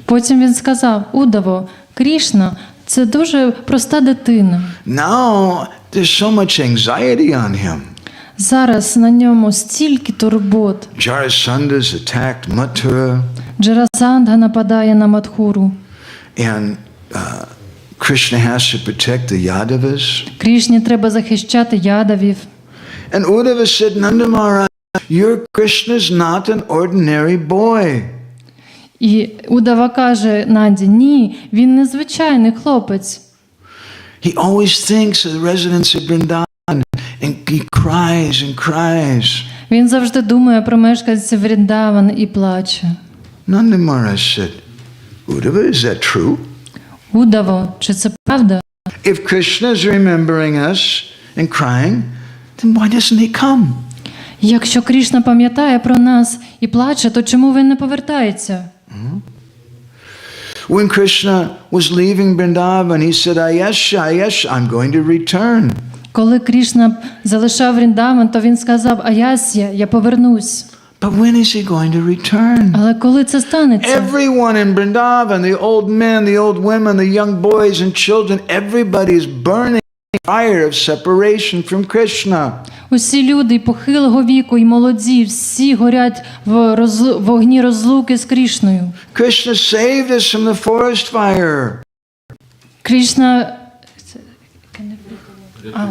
Speaker 2: Потім він сказав, Уддаво, Крішна – це дуже проста дитина.
Speaker 1: Now there's so much anxiety on him.
Speaker 2: Зараз на ньому стільки турбот.
Speaker 1: Jarasanda's attacked Mathura.
Speaker 2: Джарасандха нападає на Мадхуру.
Speaker 1: And Krishna has to protect the Yadavas.
Speaker 2: Крішні треба захищати ядавів.
Speaker 1: And Uddhava said, Nanda Maharaj, your Krishna is not an ordinary boy.
Speaker 2: І Уддава каже Нанді, ні, він не звичайний хлопець.
Speaker 1: He always thinks of the residents of Vrindavan and he cries and cries.
Speaker 2: Він завжди думає про мешканців Вріндаван і плаче.
Speaker 1: Nanda Maharaj said, Uddhava, is that true?
Speaker 2: Уддаво, чи це правда?
Speaker 1: If Krishna is remembering us and crying, then why doesn't he come?
Speaker 2: Якщо Крішна пам'ятає про нас і плаче, то чому він не повертається?
Speaker 1: When Krishna was leaving Vrindavan, he said, Ayasha, I'm going to return.
Speaker 2: Коли Крішна залишав Вріндаван, то він сказав, Аясya, я повернусь.
Speaker 1: But when is he going to return?
Speaker 2: Але коли це станеться?
Speaker 1: Everyone in Vrindavan, the old men, the old women, the young boys and children, everybody is burning fire of separation from Krishna.
Speaker 2: Усі люди і похилого віку, і молоді, всі горять в вогні розлуки з Крішною.
Speaker 1: Krishna saved us from the forest fire.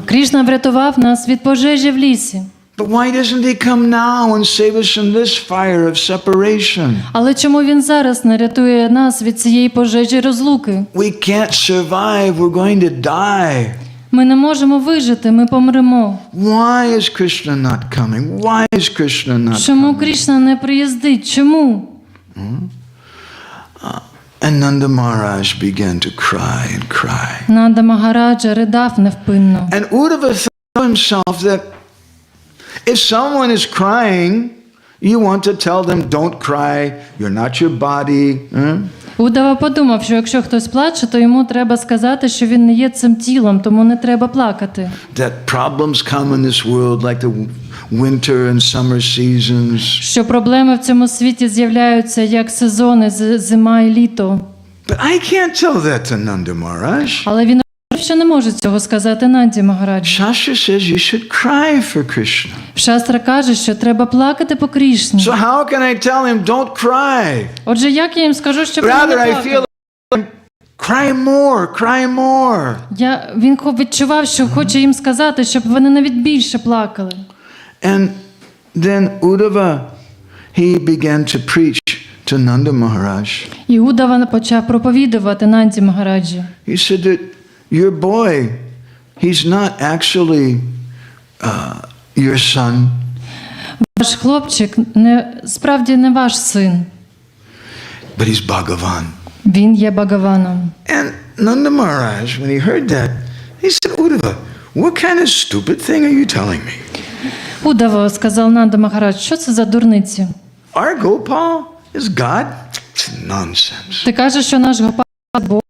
Speaker 2: Крішна врятував нас від пожежі в лісі.
Speaker 1: But why doesn't he come now and save us from this fire of separation?
Speaker 2: Але чому він зараз не рятує нас від цієї пожежі розлуки?
Speaker 1: We can't survive, we're going to die.
Speaker 2: Ми не можемо вижити, ми помремо.
Speaker 1: Why is Krishna not coming? Why is Krishna not
Speaker 2: Чому
Speaker 1: coming?
Speaker 2: Крішна не приїздить? Чому?
Speaker 1: And Nanda Maharaj began to cry and cry.
Speaker 2: Нанда Магараджа ридав невпинно.
Speaker 1: And Uddhava thought to himself that if someone is crying, You want to tell them, don't cry, you're not your body.
Speaker 2: Удава подумав, що якщо хтось плаче, то йому треба сказати, що він не є цим тілом, тому не треба плакати.
Speaker 1: That problems come in this world like the winter and summer seasons.
Speaker 2: Що проблеми в цьому світі з'являються як сезони, зима і літо.
Speaker 1: But I can't tell that to Nanda Maharaj.
Speaker 2: Але він що не може цього сказати Нанді Магараджі.
Speaker 1: Shastra says you should cry for Krishna.
Speaker 2: Шастра каже, що треба плакати по Крішні.
Speaker 1: So how can I tell him don't cry?
Speaker 2: Отже, як я їм скажу, щоб вони
Speaker 1: Rather
Speaker 2: не
Speaker 1: I feel
Speaker 2: плакали?
Speaker 1: cry more.
Speaker 2: Він відчував, що хоче їм сказати, щоб вони навіть більше плакали.
Speaker 1: And then Uddhava, he began to preach to Nanda Maharaj.
Speaker 2: І Удава почав проповідувати Нанді Магараджі.
Speaker 1: He said that your boy, he's not actually your son.
Speaker 2: Ваш хлопчик справді не ваш син.
Speaker 1: But he's Bhagavan.
Speaker 2: Він є Бхагаваном.
Speaker 1: And Nanda Maharaj, when he heard that, he said, Uddhava, what kind of stupid thing are you telling me?
Speaker 2: Удава сказав Нанда Магарадж, що це за дурниці?
Speaker 1: Our Gopal is God? It's nonsense.
Speaker 2: Ти кажеш, що наш Гопал – Бог?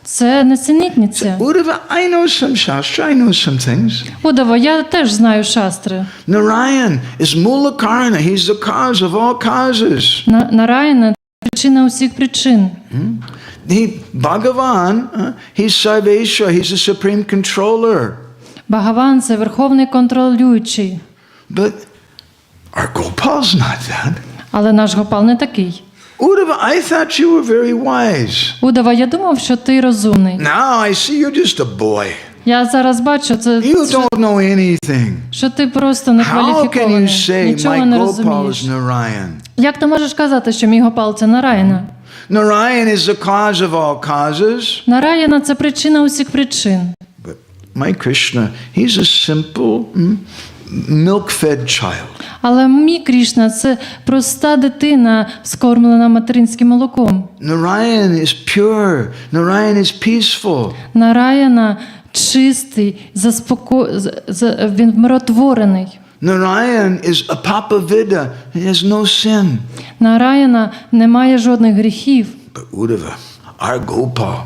Speaker 2: Це несенітниця.
Speaker 1: Uddhava, I know some Shastra, I know some things.
Speaker 2: Удава, я теж знаю шастри.
Speaker 1: Narayan is Mula Karna, he's the cause of all causes.
Speaker 2: Нараяна – причина усіх причин.
Speaker 1: Bhagavan, he's Sarveshwara, he's the supreme controller.
Speaker 2: Бхагаван – це верховний контролюючий.
Speaker 1: But our Gopal's not that.
Speaker 2: Але наш Гопал не такий.
Speaker 1: Uddhava, I thought you were very wise.
Speaker 2: Удава, я думав, що ти розумний.
Speaker 1: Now I see you're just a boy.
Speaker 2: Я зараз бачу,
Speaker 1: You don't know anything.
Speaker 2: що ти просто
Speaker 1: How can you
Speaker 2: некваліфікований,
Speaker 1: say
Speaker 2: нічого
Speaker 1: my
Speaker 2: не
Speaker 1: Gopal
Speaker 2: розумієш.
Speaker 1: is Narayan?
Speaker 2: Як ти можеш казати, що мій Гопал – це Нараяна?
Speaker 1: Narayan is the cause of all causes.
Speaker 2: Нараяна – це причина усіх причин.
Speaker 1: But my Krishna, he's a simple, milk-fed child.
Speaker 2: Але мій Крішна – це проста дитина, скормлена материнським молоком.
Speaker 1: Narayan is pure. Narayan is peaceful.
Speaker 2: Нараяна – чистий, він вмиротворений.
Speaker 1: Narayan is apapavida. He has no sin.
Speaker 2: Нараяна не має жодних гріхів.
Speaker 1: But Uddhava, our Gopal,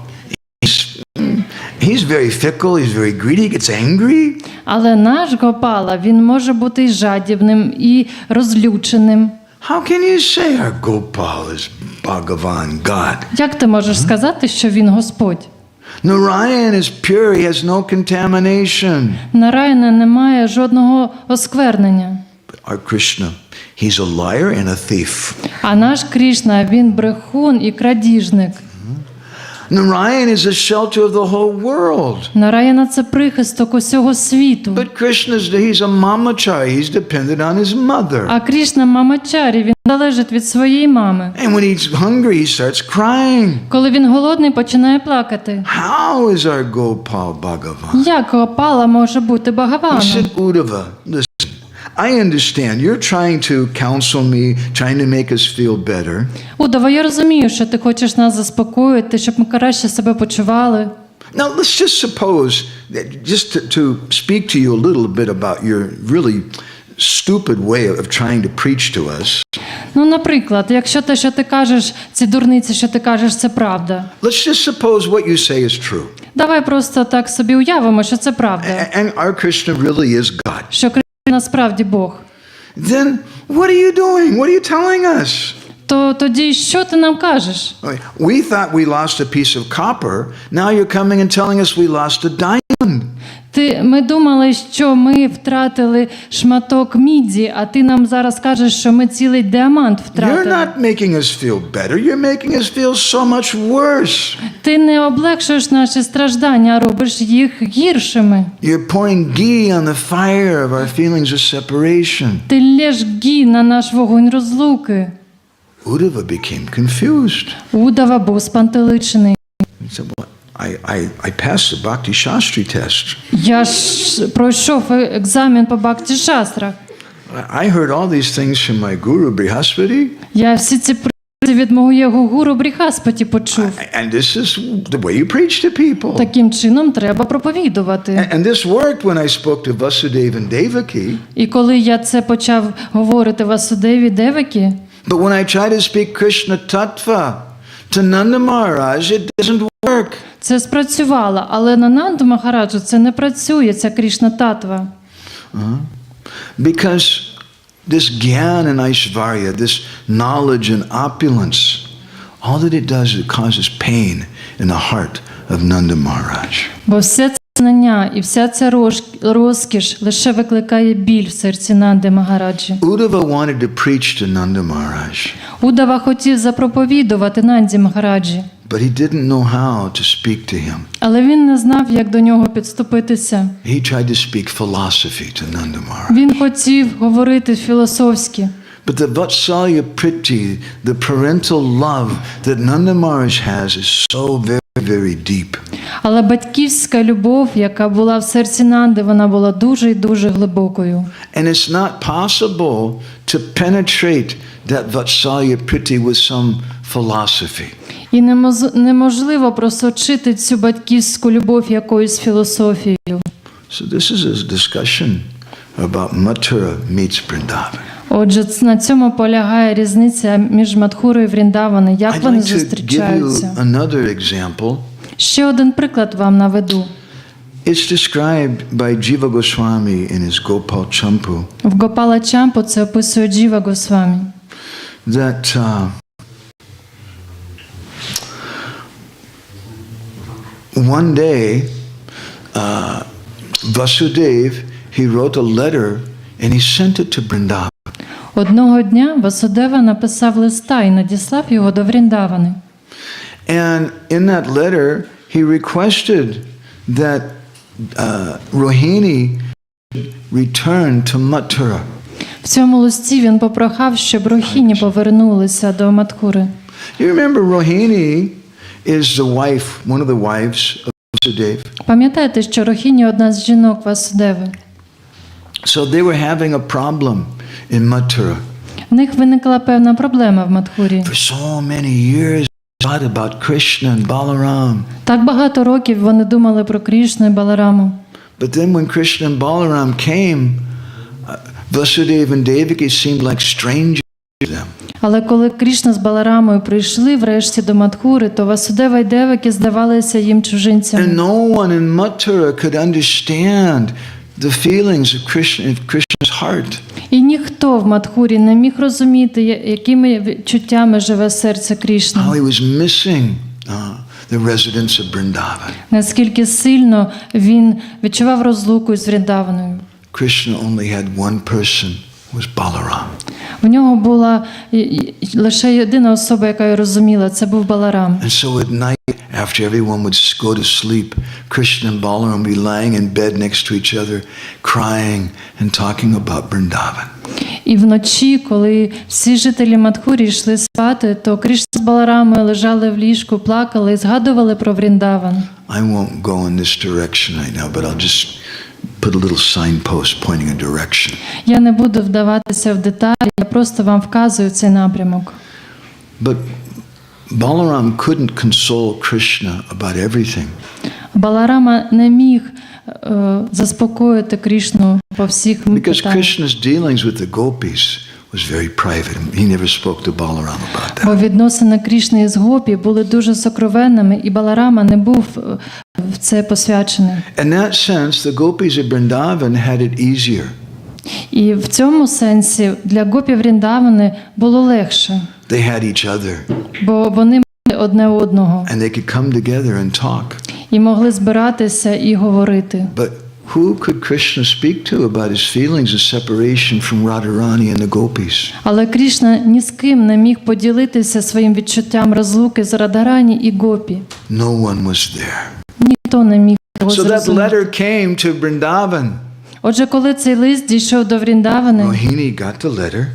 Speaker 1: he's very fickle, he's very greedy, he gets angry.
Speaker 2: Але наш Гопала, він може бути і жадібним, і розлюченим.
Speaker 1: How can you say our Gopal is Bhagavan, God?
Speaker 2: Як ти можеш сказати, що він Господь?
Speaker 1: Narayan is pure, he has no contamination.
Speaker 2: Нараяна не має жодного осквернення.
Speaker 1: But our Krishna, he's a liar and a thief.
Speaker 2: А наш Крішна, він брехун і крадіжник.
Speaker 1: Narayan is the shelter of the whole world.
Speaker 2: Нараяна – це прихисток усього світу.
Speaker 1: But Krishna's, he's a mamachari, he's dependent on his mother.
Speaker 2: А Крішна – мамачарі, він залежить від своєї мами.
Speaker 1: And when he's hungry, he starts crying.
Speaker 2: Коли він голодний, починає плакати.
Speaker 1: How is our Gopal Bhagavan?
Speaker 2: Як Гопала може бути
Speaker 1: He
Speaker 2: Бхагаваном?
Speaker 1: said, Uddhava, listen, I understand. You're trying to counsel me, trying to make us feel better.
Speaker 2: Удава, я розумію, що ти хочеш нас заспокоїти, щоб ми краще себе почували.
Speaker 1: Now, let's just suppose, that just to speak to you a little bit about your really stupid way of trying to preach to us.
Speaker 2: Ну, наприклад, якщо те, що ти кажеш, ці дурниці, що ти кажеш, це правда.
Speaker 1: Let's just suppose what you say is true.
Speaker 2: Давай просто так собі уявимо, що це правда.
Speaker 1: And our Krishna really is God.
Speaker 2: Що Кришна насправді Бог.
Speaker 1: Then what are you doing? What are you telling us?
Speaker 2: То тоді що ти нам кажеш?
Speaker 1: We thought we lost a piece of copper. Now you're coming and telling us we lost a diamond.
Speaker 2: Ми думали, що ми втратили шматок міді, а ти нам зараз кажеш, що ми цілий діамант
Speaker 1: You're
Speaker 2: втратили.
Speaker 1: not making us feel better. You're making us feel so much worse.
Speaker 2: Ти не облегшуєш наші страждання, а робиш їх гіршими.
Speaker 1: You're pouring ghee on the fire of our feelings of separation.
Speaker 2: Ти лєш гі на наш вогонь розлуки.
Speaker 1: Uddhava became confused.
Speaker 2: Удава був спантеличений.
Speaker 1: He said, well, I passed the Bhakti Shastri test.
Speaker 2: Я ж пройшов екзамен по Бхакті-шастрах.
Speaker 1: I heard all these things from my guru Brihaspati.
Speaker 2: Я всі ці приклади від моєго гуру Бріхаспаті почув.
Speaker 1: And this is the way you preach to people.
Speaker 2: Таким чином треба проповідувати.
Speaker 1: And this worked when I spoke to Vasudeva and Devaki.
Speaker 2: І коли я це почав говорити Васудеві Девакі,
Speaker 1: But when I try to speak Krishna Tattva to Nanda Maharaj, it doesn't work.
Speaker 2: це спрацювало, але на Нанду Махараджу це не працює, ця Крішна Татва.
Speaker 1: Because this Gyan and Aishvarya, this knowledge and opulence, all that it does is it causes pain in the heart of Nanda Maharaj.
Speaker 2: Бо все це знання і вся ця розкіш лише викликає біль в серці Нанди Магараджі.
Speaker 1: Uddhava wanted to preach to Nanda Maharaj,
Speaker 2: Удава хотів запроповідувати Нанді Магараджі,
Speaker 1: but he didn't know how to speak to him.
Speaker 2: але він не знав, як до нього підступитися.
Speaker 1: He tried to speak philosophy to Nanda Maharaj.
Speaker 2: Він хотів говорити філософськи.
Speaker 1: But the Vatsalya Priti, the parental love that Nanda Maharaj has is so very, very deep.
Speaker 2: Але батьківська любов, яка була в серці Нанди, вона була дуже і дуже глибокою.
Speaker 1: And it's not possible to penetrate that Vatsalya Priti with some philosophy.
Speaker 2: І неможливо просочити цю батьківську любов якоюсь філософією.
Speaker 1: So this is a discussion about Mathura meets Vrindavan.
Speaker 2: Отже, на цьому полягає різниця між Мадхурою і Вріндавани, як
Speaker 1: I'd
Speaker 2: вони
Speaker 1: like to give you
Speaker 2: зустрічаються.
Speaker 1: another example.
Speaker 2: Ще один приклад вам наведу.
Speaker 1: It's described by Jiva Goswami in his Gopal Champu
Speaker 2: В Гопала Чампу це описує Джіва Госвамі.
Speaker 1: that one day Vasudev, he wrote a letter and he sent it to Vrindavan.
Speaker 2: Одного дня Васудева написав листа і надіслав його до Вріндавани.
Speaker 1: And in that letter, he requested that Rohini return to Mathura.
Speaker 2: В цьому листі він попрохав, щоб Рохіні повернулися до Мадхури.
Speaker 1: You remember Rohini is the wife, one of the wives of Vasudeva.
Speaker 2: Пам'ятаєте, що Рохіні одна з жінок Васудеви.
Speaker 1: So they were having a problem in Mathura.
Speaker 2: В них виникла певна проблема в Мадхурі.
Speaker 1: For so many years, thought about Krishna and Balaram.
Speaker 2: Так багато років вони думали про Крішну і Балараму.
Speaker 1: But then when Krishna and Balaram came, Vasudeva and Devaki seemed like strangers to them.
Speaker 2: Але коли Крішна з Баларамою прийшли врешті до Мадхури, то Васудева й Девакі здавалися їм чужинцями.
Speaker 1: And no one in Mathura could understand the feelings of Krishna's heart.
Speaker 2: І ніхто в Мадхурі не міг розуміти, якими відчуттями живе серце Крішни.
Speaker 1: How he was missing the residents of Vrindavan.
Speaker 2: Наскільки сильно він відчував розлуку з Вріндаваною.
Speaker 1: Krishna only had one person, was Balaram.
Speaker 2: В нього була лише єдина особа, яка його розуміла, це був Баларам.
Speaker 1: And so at night, after everyone would go to sleep, Krishna and Balaram would be lying in bed next to each other, crying and talking about Vrindavan.
Speaker 2: І вночі, коли всі жителі Мадхурі йшли спати, то Крішна з Баларамою лежали в ліжку, плакали і згадували про Вріндаван.
Speaker 1: I won't go in this direction right now, but I'll just put a little signpost pointing a direction.
Speaker 2: Я не буду вдаватися в деталі, я просто вам вказую цей напрямок.
Speaker 1: But Balaram couldn't console Krishna about everything.
Speaker 2: Баларама не міг заспокоїти Крішну по всіх
Speaker 1: Because
Speaker 2: питаннях.
Speaker 1: Krishna's dealings with the gopis was very private. He never spoke to Balaram about that.
Speaker 2: Бо відносини Крішни із Гопі були дуже сокровенними, і Баларама не був в це посвячений.
Speaker 1: In that sense, the gopis of Vrindavan had it easier.
Speaker 2: І в цьому сенсі для Гопі Вріндавани було легше,
Speaker 1: They had each other,
Speaker 2: бо вони мали одне одного
Speaker 1: and they could come together and talk.
Speaker 2: і могли збиратися і говорити.
Speaker 1: But who could Krishna speak to about his feelings of separation from Radharani and the gopis?
Speaker 2: Але Крішна ні з ким не міг поділитися своїм відчуттям розлуки з Радарані і Гопі.
Speaker 1: No one was there.
Speaker 2: Ніхто не міг його
Speaker 1: So that
Speaker 2: зрозуміти.
Speaker 1: letter came to Vrindavan.
Speaker 2: Отже, коли цей лист дійшов до Вріндавани,
Speaker 1: Rohini got the letter.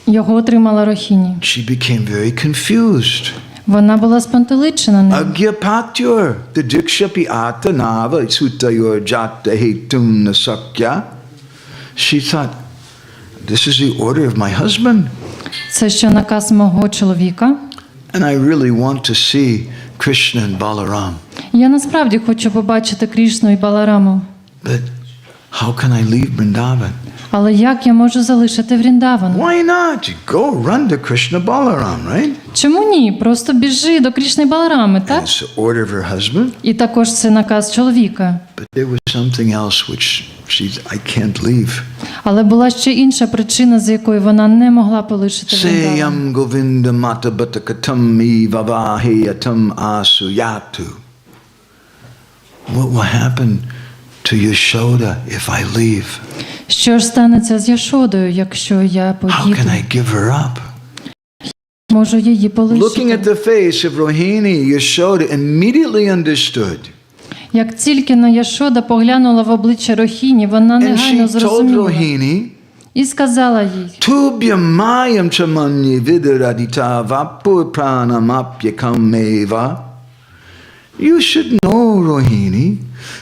Speaker 2: його отримала Рохіні.
Speaker 1: She became very confused.
Speaker 2: Вона була спантеличена ним.
Speaker 1: Agyapatyur, the dikshapi ata nava sutayor jata hetum nasakya. She thought, this is the order of my husband.
Speaker 2: Це що наказ мого чоловіка?
Speaker 1: And I really want to see Krishna and Balaram.
Speaker 2: Я насправді хочу побачити Крішну і Балараму.
Speaker 1: But how can I leave Vrindavan?
Speaker 2: Але як я можу залишити Вріндаван?
Speaker 1: Why not? You go run to Krishna Balaram, right?
Speaker 2: Чому ні? Просто біжи до Крішни і Баларами,
Speaker 1: And
Speaker 2: так?
Speaker 1: it's the order of her husband.
Speaker 2: І також це наказ чоловіка.
Speaker 1: But there was something else which I can't leave.
Speaker 2: Але була ще інша причина, з якої вона не могла полишити Вріндаван.
Speaker 1: Seyam Govinda Mata Batakatam Vavaheyatam Asuyatu. What will happen to Yashoda if I leave?
Speaker 2: Що ж станеться з Яшодою, якщо я
Speaker 1: How
Speaker 2: поїду?
Speaker 1: can I give her up?
Speaker 2: Можу її
Speaker 1: Looking
Speaker 2: полишити.
Speaker 1: at the face of Rohini, Yashoda immediately understood.
Speaker 2: Як тільки на Яшода поглянула в обличчя Рохіні, вона
Speaker 1: And
Speaker 2: негайно
Speaker 1: she told
Speaker 2: зрозуміла.
Speaker 1: Rohini,
Speaker 2: І сказала їй:
Speaker 1: Tubhyamayam chamanyi vidaradita vapurpranamapyakameva. You should know, Rohini,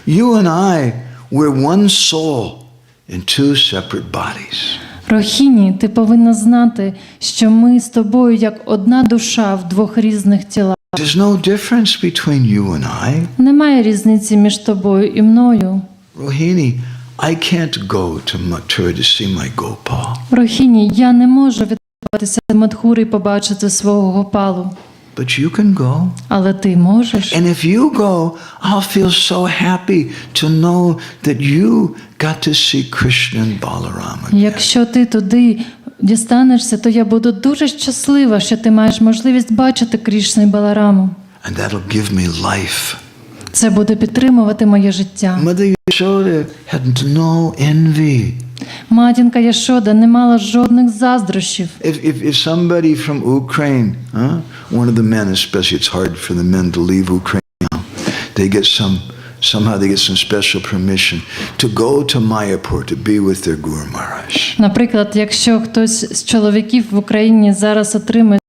Speaker 1: you and I, we're one soul in two separate bodies.
Speaker 2: Рохіні, ти повинна знати, що ми з тобою як одна душа в двох різних тілах.
Speaker 1: There's no difference between you and I.
Speaker 2: Немає різниці між тобою і мною.
Speaker 1: Rohini, I can't go to Mathura to see my Gopal.
Speaker 2: Рохіні, я не можу відправитися до Мадхури і побачити свого Гопалу.
Speaker 1: But you can go.
Speaker 2: Але ти можеш.
Speaker 1: And if you go, I'll feel so happy to know that you got to see Krishna and Balaram again.
Speaker 2: Якщо ти туди дістанешся, то я буду дуже щаслива, що ти маєш можливість бачити Крішну і Балараму.
Speaker 1: And that'll give me life.
Speaker 2: Це буде підтримувати моє життя.
Speaker 1: Mother Yashoda had no envy.
Speaker 2: Матінка Яшода не мала жодних заздрощів.
Speaker 1: If somebody from Ukraine, one of the men especially, it's hard for the men to leave Ukraine now, they get somehow they get some special permission to go to Mayapur to be with their Guru Maharaj.
Speaker 2: Наприклад, якщо хтось з чоловіків в Україні зараз отримає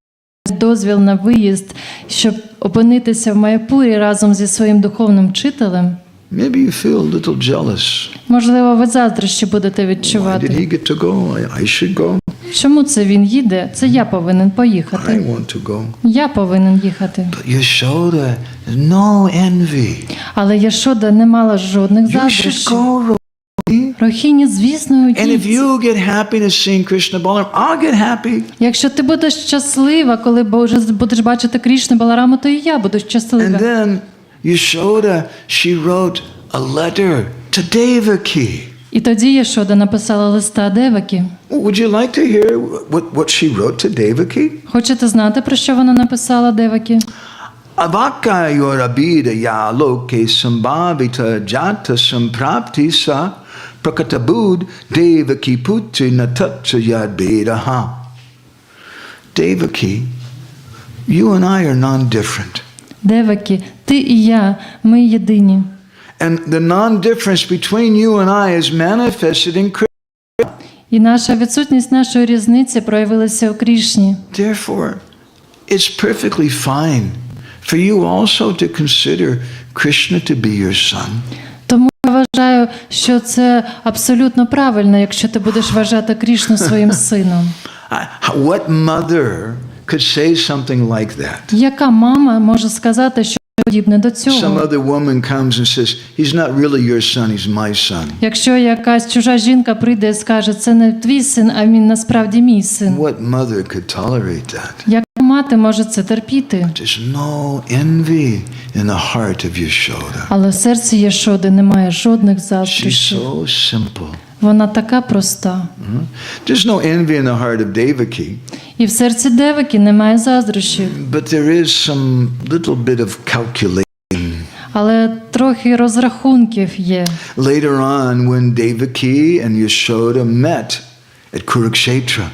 Speaker 2: дозвіл на виїзд, щоб опинитися в Майяпурі разом зі своїм духовним вчителем,
Speaker 1: Maybe you feel a little jealous.
Speaker 2: можливо, ви заздрощі будете
Speaker 1: Why did
Speaker 2: відчувати.
Speaker 1: he get to go? I should go.
Speaker 2: Чому це він їде? Це я повинен
Speaker 1: I
Speaker 2: поїхати.
Speaker 1: want to go.
Speaker 2: Я повинен їхати.
Speaker 1: But Yashoda, no envy.
Speaker 2: Але Яшода не мала жодних
Speaker 1: You should
Speaker 2: заздрощів.
Speaker 1: go, Rohini.
Speaker 2: Рохіні, звісно,
Speaker 1: And if
Speaker 2: йдіть.
Speaker 1: you get happiness seeing Krishna Balaram, I'll get happy.
Speaker 2: Якщо ти будеш щаслива, коли будеш бачити Крішну Балараму, то і я буду
Speaker 1: And
Speaker 2: щаслива.
Speaker 1: then Yashoda, she wrote a letter to Devaki.
Speaker 2: І тоді Яшода написала листа Девакі.
Speaker 1: Would you like to hear what she wrote to Devaki?
Speaker 2: Хочете знати, про що вона написала Девакі?
Speaker 1: Avaka yorabida ya loke sambhavita jata samprapti sa prakatabud Devaki putri natatsa yad bedaha. Devaki, you and I are non-different.
Speaker 2: Девакі, ти і я, ми єдині.
Speaker 1: And the non-difference between you and I is manifested in Krishna.
Speaker 2: І наша відсутність нашої різниці проявилася у Крішні.
Speaker 1: Therefore, it's perfectly fine for you also to consider Krishna to be your son.
Speaker 2: Тому я вважаю, що це абсолютно правильно, якщо ти будеш вважати Крішну своїм сином.
Speaker 1: What mother could say something like that?
Speaker 2: Яка мама може сказати, що подібне до
Speaker 1: Some
Speaker 2: цього?
Speaker 1: other woman comes and says, he's not really your son, he's my son.
Speaker 2: Якщо якась чужа жінка прийде і скаже, це не твій син, а він насправді мій син.
Speaker 1: What mother could tolerate that?
Speaker 2: Яка мати може це терпіти?
Speaker 1: There's no envy in the heart of Yashoda.
Speaker 2: Але в серці Яшоди немає жодних
Speaker 1: She's
Speaker 2: заздрощів.
Speaker 1: so simple.
Speaker 2: Вона така проста.
Speaker 1: There's no envy in the heart of Devaki,
Speaker 2: І в серці Девакі немає заздрощів.
Speaker 1: but there is some little bit of calculation.
Speaker 2: Але трохи розрахунків є.
Speaker 1: Later on, when Devaki and Yashoda met at Kurukshetra,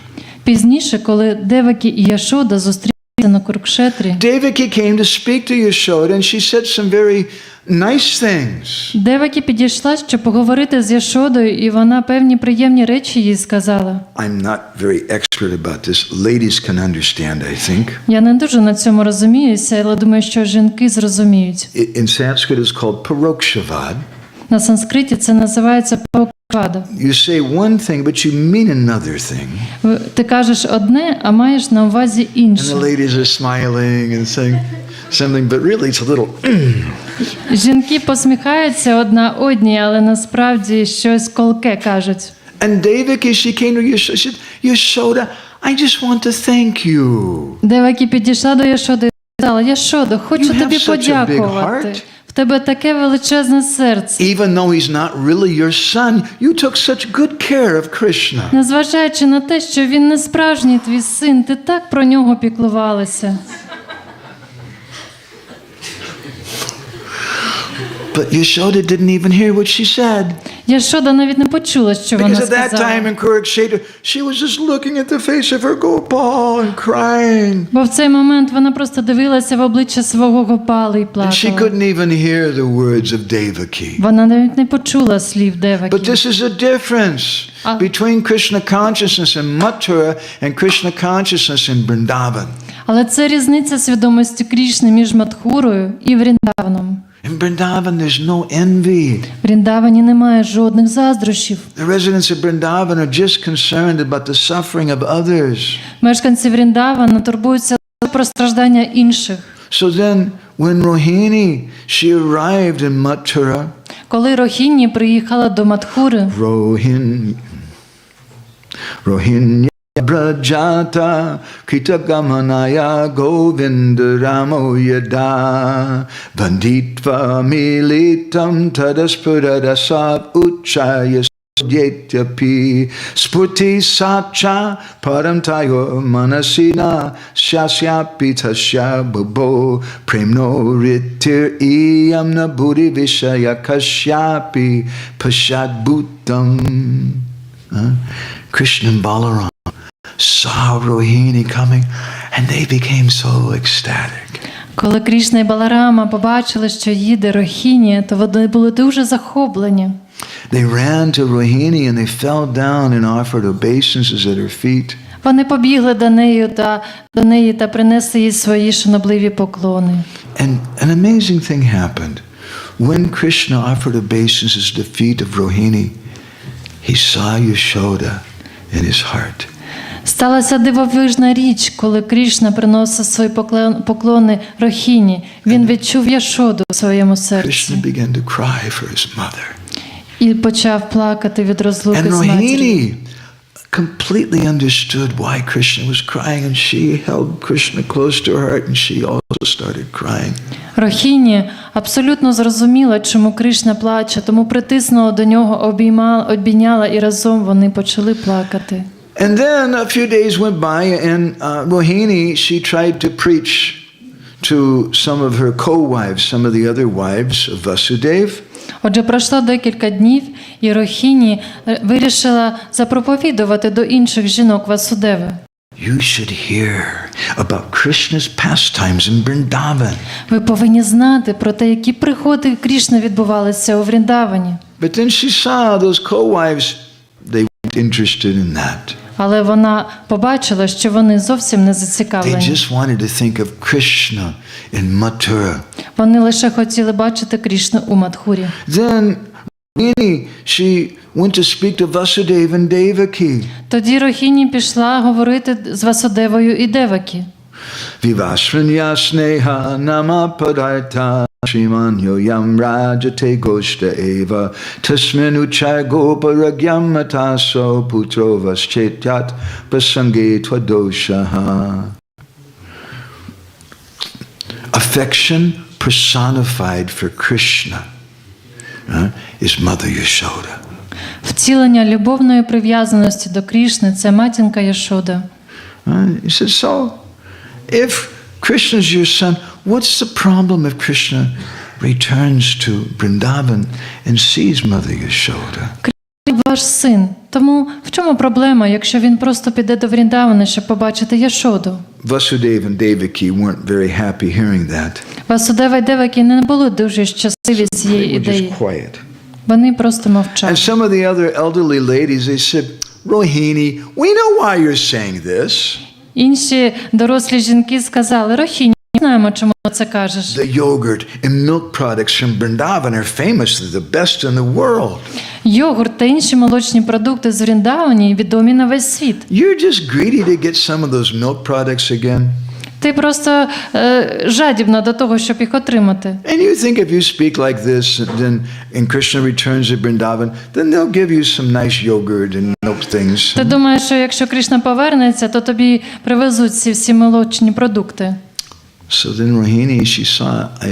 Speaker 2: Пізніше, коли Девакі і Яшода зустрілися на Курукшетрі,
Speaker 1: Devaki came to speak to Yashoda and she said some very nice things.
Speaker 2: Девакі підійшла, щоб поговорити з Яшодою, і вона певні приємні речі їй сказала.
Speaker 1: I'm not very expert about this. Ladies can understand, I think.
Speaker 2: Я не дуже на цьому розуміюся, але думаю, що жінки зрозуміють.
Speaker 1: In Sanskrit it's called parokshavad.
Speaker 2: На санскриті це називається прабгу.
Speaker 1: You say one thing, but you mean another thing.
Speaker 2: Ти кажеш одне, а маєш на увазі
Speaker 1: And
Speaker 2: інше.
Speaker 1: the ladies are smiling and saying something, but really it's a little.
Speaker 2: Жінки посміхаються одна одній, але насправді щось колке кажуть.
Speaker 1: And Devaki, she came to Yashoda. She said, Yashoda, I just want to thank you.
Speaker 2: Девакі підійшла до Яшоди і сказала: Яшодо, хочу
Speaker 1: You have
Speaker 2: тобі
Speaker 1: such a big
Speaker 2: подякувати.
Speaker 1: heart.
Speaker 2: В тебе таке величезне серце.
Speaker 1: Even though he's not really your son, you took such good care of Krishna.
Speaker 2: Незважаючи на те, що він не справжній твій син, ти так про нього піклувалася.
Speaker 1: But Yashoda didn't even hear what she said.
Speaker 2: Яшода навіть не почула, що вона
Speaker 1: Because at that
Speaker 2: сказала.
Speaker 1: time in Kurukshetra, she was just looking at the face of her Gopal and crying.
Speaker 2: Бо в цей момент вона просто дивилася в обличчя свого Гопали і
Speaker 1: And she
Speaker 2: плакала.
Speaker 1: couldn't even hear the words of Devaki.
Speaker 2: Вона навіть не почула слів
Speaker 1: But
Speaker 2: Девакі.
Speaker 1: this is a difference between Krishna consciousness in Mathura and Krishna consciousness in Vrindavan.
Speaker 2: Але це різниця свідомості Крішни між Мадхурою і Вріндаваном.
Speaker 1: In Vrindavan, there's no envy.
Speaker 2: В Вріндавані немає жодних заздрощів.
Speaker 1: The residents of Vrindavan are just concerned about the suffering of others.
Speaker 2: Мешканці Вріндавана турбуються про страждання інших.
Speaker 1: So then, when Rohini, she arrived in Mathura,
Speaker 2: Коли Рохіні приїхала до Мадхури,
Speaker 1: Rohinya Brajata Kritagamana Govinda Ramo Yada Vanditva Militam Tadaspuradasav Uchaya Yetyapi Sputi Sacha Paramtayo Manasina Shasyapi Tasya Babo Premno Ritir Iyamna Buddhi Vishaya Kashyapi Pashad Bhutam. Krishna and Balaram saw Rohini coming and they became so ecstatic.
Speaker 2: коли Крішна і Баларама побачили, що їде Рохіні, то вони були дуже захоплені.
Speaker 1: They ran to Rohini and they fell down and offered obeisances at her feet.
Speaker 2: Вони побігли до неї та принесли їй свої шанобливі поклони.
Speaker 1: And an amazing thing happened. When Krishna offered obeisances at the feet of Rohini, he saw Yashoda in his heart.
Speaker 2: Сталася дивовижна річ, коли Крішна приносив свої поклони Рохіні. Він відчув Яшоду в своєму
Speaker 1: Krishna
Speaker 2: серці
Speaker 1: began to cry for his mother.
Speaker 2: і почав плакати від розлуки
Speaker 1: And
Speaker 2: з матір'ю.
Speaker 1: Rohini completely understood why Krishna was crying, and she held Krishna close to her heart and she also started crying.
Speaker 2: Рохіні абсолютно зрозуміла, чому Кришна плаче, тому притиснула до нього, обійняла і разом вони почали плакати.
Speaker 1: And then a few days went by and Rohini, she tried to preach to some of her co-wives, some of the other wives of Vasudeva.
Speaker 2: Отже, пройшло декілька днів, і Рохіні вирішила запроповідувати до інших жінок Васудеви.
Speaker 1: You should hear about Krishna's pastimes in Vrindavan.
Speaker 2: Ви повинні знати про те, які приходи Крішни відбувалися у Вріндавані.
Speaker 1: But then she saw those co-wives, they weren't interested in that.
Speaker 2: Але вона побачила, що вони зовсім не
Speaker 1: They
Speaker 2: зацікавлені.
Speaker 1: just wanted to think of Krishna in Mathura.
Speaker 2: Вони лише хотіли бачити Крішну у Мадхурі.
Speaker 1: Then Rohini, she went to speak to Vasudeva and Devaki.
Speaker 2: Тоді Рохіні пішла говорити з Васудевою і Девакі.
Speaker 1: Vivashranya sneha nama padartha Shriman yoyam rajate goshta eva Tasmin uchay goparagyam mataso putro vaschetyat prasange twadoshaha. Affection personified for Krishna is Mother Yashoda.
Speaker 2: Втілення любовної прив'язаності до Крішни – це матінка Яшода.
Speaker 1: He said, so if Krishna is your son, what's the problem if Krishna returns to Vrindavan and sees Mother Yashoda?
Speaker 2: Крішна – ваш син. Тому в чому проблема, якщо він просто піде до Вріндавана, щоб побачити Яшоду?
Speaker 1: Vasudeva and Devaki weren't very happy hearing that.
Speaker 2: Васудева і Девакі не були дуже щасливі з
Speaker 1: They
Speaker 2: цієї
Speaker 1: were just
Speaker 2: ідеї.
Speaker 1: quiet.
Speaker 2: Вони просто мовчали.
Speaker 1: And some of the other elderly ladies, they said, Rohini, we know why you're saying this.
Speaker 2: Інші дорослі жінки сказали: Рохіні, ми знаємо, чому ти це кажеш.
Speaker 1: The yogurt and milk products from Vrindavan are famous. They're the best in the world.
Speaker 2: Йогурт та інші молочні продукти з Вріндавані відомі на весь світ.
Speaker 1: You're just greedy to get some of those milk products again.
Speaker 2: Ти просто жадібна до того, щоб їх отримати.
Speaker 1: And you think if you speak like this, then and Krishna returns to Vrindavan, then they'll give you some nice yogurt and milk things.
Speaker 2: Ти думаєш, що якщо Кришна повернеться, то тобі привезуть ці всі молочні продукти.
Speaker 1: So then Rohini, she saw, I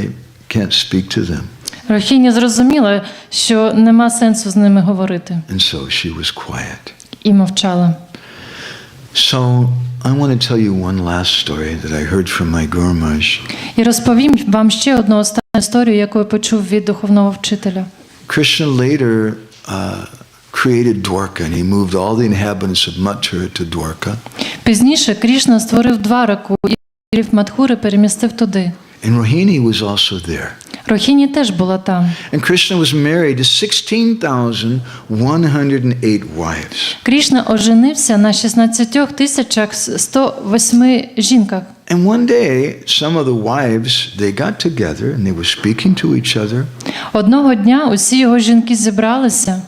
Speaker 1: can't speak to them.
Speaker 2: Рохіні зрозуміла, що нема сенсу з ними говорити.
Speaker 1: And so she was quiet.
Speaker 2: І мовчала.
Speaker 1: So I want to tell you one last story that I heard from my Guru Maharaj.
Speaker 2: І розповім вам ще одну останню історію, яку я почув від духовного вчителя.
Speaker 1: Krishna later created Dwarka and he moved all the inhabitants of Mathura to Dwarka.
Speaker 2: Пізніше Крішна створив Двараку і жителів Мадхури перемістив туди.
Speaker 1: And Rohini was also there.
Speaker 2: Рохіні теж була там.
Speaker 1: And Krishna was married to 16,108 wives.
Speaker 2: Крішна оженився на 16 108 жінках.
Speaker 1: And one day, some of the wives, they got together and they were speaking to each other.
Speaker 2: Одного дня усі його жінки зібралися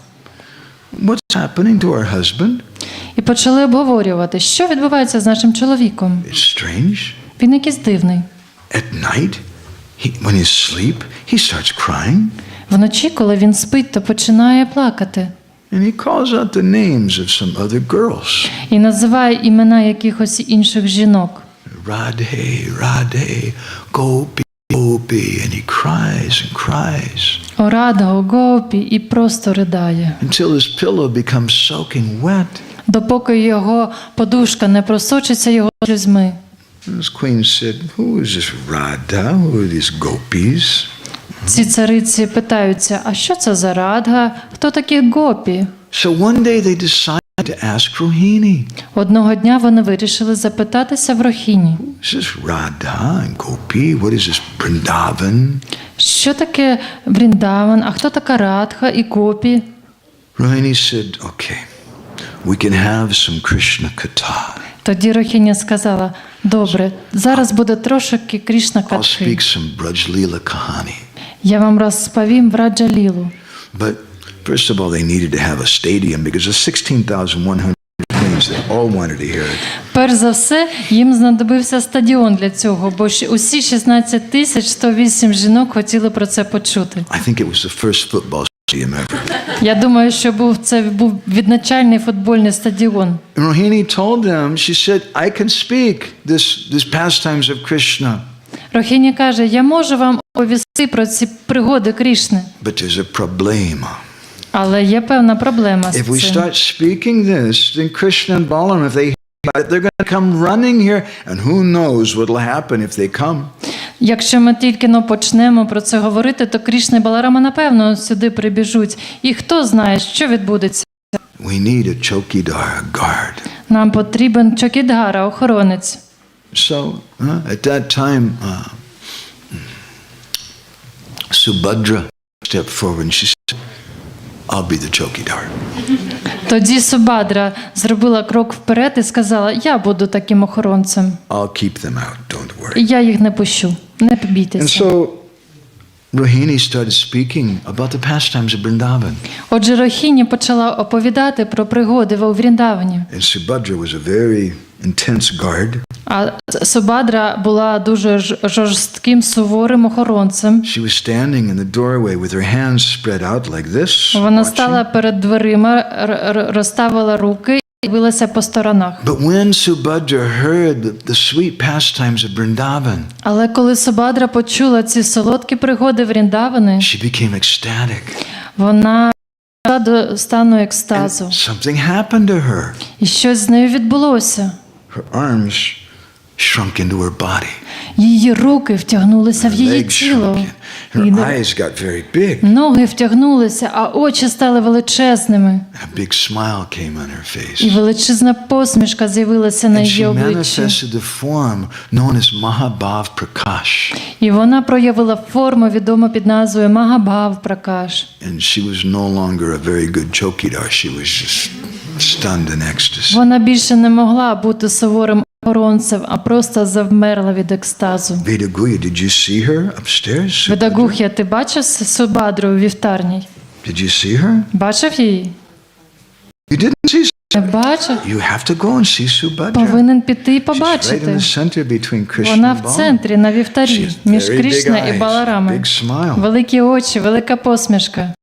Speaker 1: What's happening to our husband?
Speaker 2: і почали обговорювати, що відбувається з нашим чоловіком.
Speaker 1: It's strange.
Speaker 2: Він якийсь дивний.
Speaker 1: At night, when he's asleep, he starts crying.
Speaker 2: Вночі, коли він спить, то починає плакати.
Speaker 1: And he calls out the names of some other girls.
Speaker 2: І називає імена якихось інших жінок.
Speaker 1: Radhe, Radhe, Gopi, Gopi. And he cries and cries.
Speaker 2: О Радго, Гопі, і просто ридає.
Speaker 1: Until his pillow becomes soaking wet.
Speaker 2: Допоки його подушка не просочиться його слізьми.
Speaker 1: And his queen said, who is this Radha? Who are these gopis?
Speaker 2: Ці цариці питаються, а що це за Радга? Хто такі Гопі?
Speaker 1: So one day they decided to ask Rohini.
Speaker 2: Одного дня вони вирішили запитатися в Рохіні.
Speaker 1: Is this Radha and Gopi? What is this Vrindavan?
Speaker 2: Що таке Вріндаван? А хто така Радха і Гопі?
Speaker 1: Rohini said, okay, we can have some Krishna katha.
Speaker 2: Тоді Рохіня сказала, добре, зараз буде трошки Крішна
Speaker 1: I'll
Speaker 2: катхи.
Speaker 1: speak some Braj Leela kahani.
Speaker 2: Я вам розповім Враджа Лілу.
Speaker 1: But first of all, they needed to have a stadium because the 16,100 queens, they all wanted to hear it.
Speaker 2: Перш за все, їм знадобився стадіон для цього, бо усі 16 108 жінок хотіли про це почути.
Speaker 1: I think it was the first football stadium ever.
Speaker 2: Я думаю, що це був відзначальний футбольний стадіон.
Speaker 1: And Rohini told them, she said, I can speak this pastimes of Krishna.
Speaker 2: Рохіні каже, я можу вам оповісти про ці пригоди Крішни.
Speaker 1: But there's a problema.
Speaker 2: Але є певна проблема з
Speaker 1: If we
Speaker 2: цим.
Speaker 1: start speaking this, then Krishna and Balaram, if they hear about it, they're going to come running here, and who knows what will happen if they come.
Speaker 2: Якщо ми тільки почнемо про це говорити, то Крішна і Баларама, напевно, сюди прибіжуть. І хто знає, що відбудеться.
Speaker 1: We need a chokidar, a guard.
Speaker 2: Нам потрібен чокідгара, охоронець.
Speaker 1: So at that time, Subhadra stepped forward and she said, I'll be the chokidar.
Speaker 2: Тоді Субадра зробила крок вперед і сказала, я буду таким охоронцем.
Speaker 1: I'll keep them out, don't worry.
Speaker 2: І я їх не пущу, не
Speaker 1: And
Speaker 2: побійтеся.
Speaker 1: so Rohini started speaking about the pastimes of Vrindavan.
Speaker 2: Отже, Рохіні почала оповідати про пригоди у Вріндавані.
Speaker 1: And Subhadra was a very intense guard.
Speaker 2: А Субадра була дуже жорстким, суворим охоронцем.
Speaker 1: She was standing in the doorway with her hands spread out like this.
Speaker 2: Вона
Speaker 1: watching.
Speaker 2: стала перед дверима, розставила руки і дивилася по сторонах.
Speaker 1: But when Subhadra heard the sweet pastimes of Vrindavan,
Speaker 2: Але коли Субадра почула ці солодкі пригоди Вріндавани,
Speaker 1: she became ecstatic.
Speaker 2: вона прийшла до стану екстазу.
Speaker 1: And something happened to her.
Speaker 2: І щось з нею відбулося.
Speaker 1: Her arms shrunk into her body.
Speaker 2: Її руки втягнулися в
Speaker 1: Her
Speaker 2: її
Speaker 1: legs
Speaker 2: тіло.
Speaker 1: shrunk in. Her eyes got very big.
Speaker 2: Ноги втягнулися, а очі стали величезними.
Speaker 1: A big smile came on her
Speaker 2: І
Speaker 1: face.
Speaker 2: величезна посмішка з'явилася на
Speaker 1: And
Speaker 2: її
Speaker 1: she
Speaker 2: обличчі.
Speaker 1: manifested the form known as Mahabhav Prakash.
Speaker 2: І вона проявила форму, відому під назвою Магабхав Пракаш.
Speaker 1: And she was no longer a very good chokidar. She was just stunned in ecstasy.
Speaker 2: Вона більше не могла бути суворим охоронців, а просто завмерла від екстазу.
Speaker 1: Vedaguhya, did you see her upstairs?
Speaker 2: Ведагух'я, ти бачив Субадру у вівтарній?
Speaker 1: Did you see her?
Speaker 2: Бачив її?
Speaker 1: You didn't see.
Speaker 2: Не бачив?
Speaker 1: You have to go and see Subhadra.
Speaker 2: Повинен піти і
Speaker 1: She's right in
Speaker 2: побачити.
Speaker 1: the center between Krishna
Speaker 2: Вона
Speaker 1: and
Speaker 2: в
Speaker 1: Balaram.
Speaker 2: центрі, на вівтарі,
Speaker 1: She's
Speaker 2: між
Speaker 1: very
Speaker 2: Крішна
Speaker 1: big
Speaker 2: і
Speaker 1: eyes,
Speaker 2: Баларами.
Speaker 1: big smile.
Speaker 2: Великі очі, велика посмішка.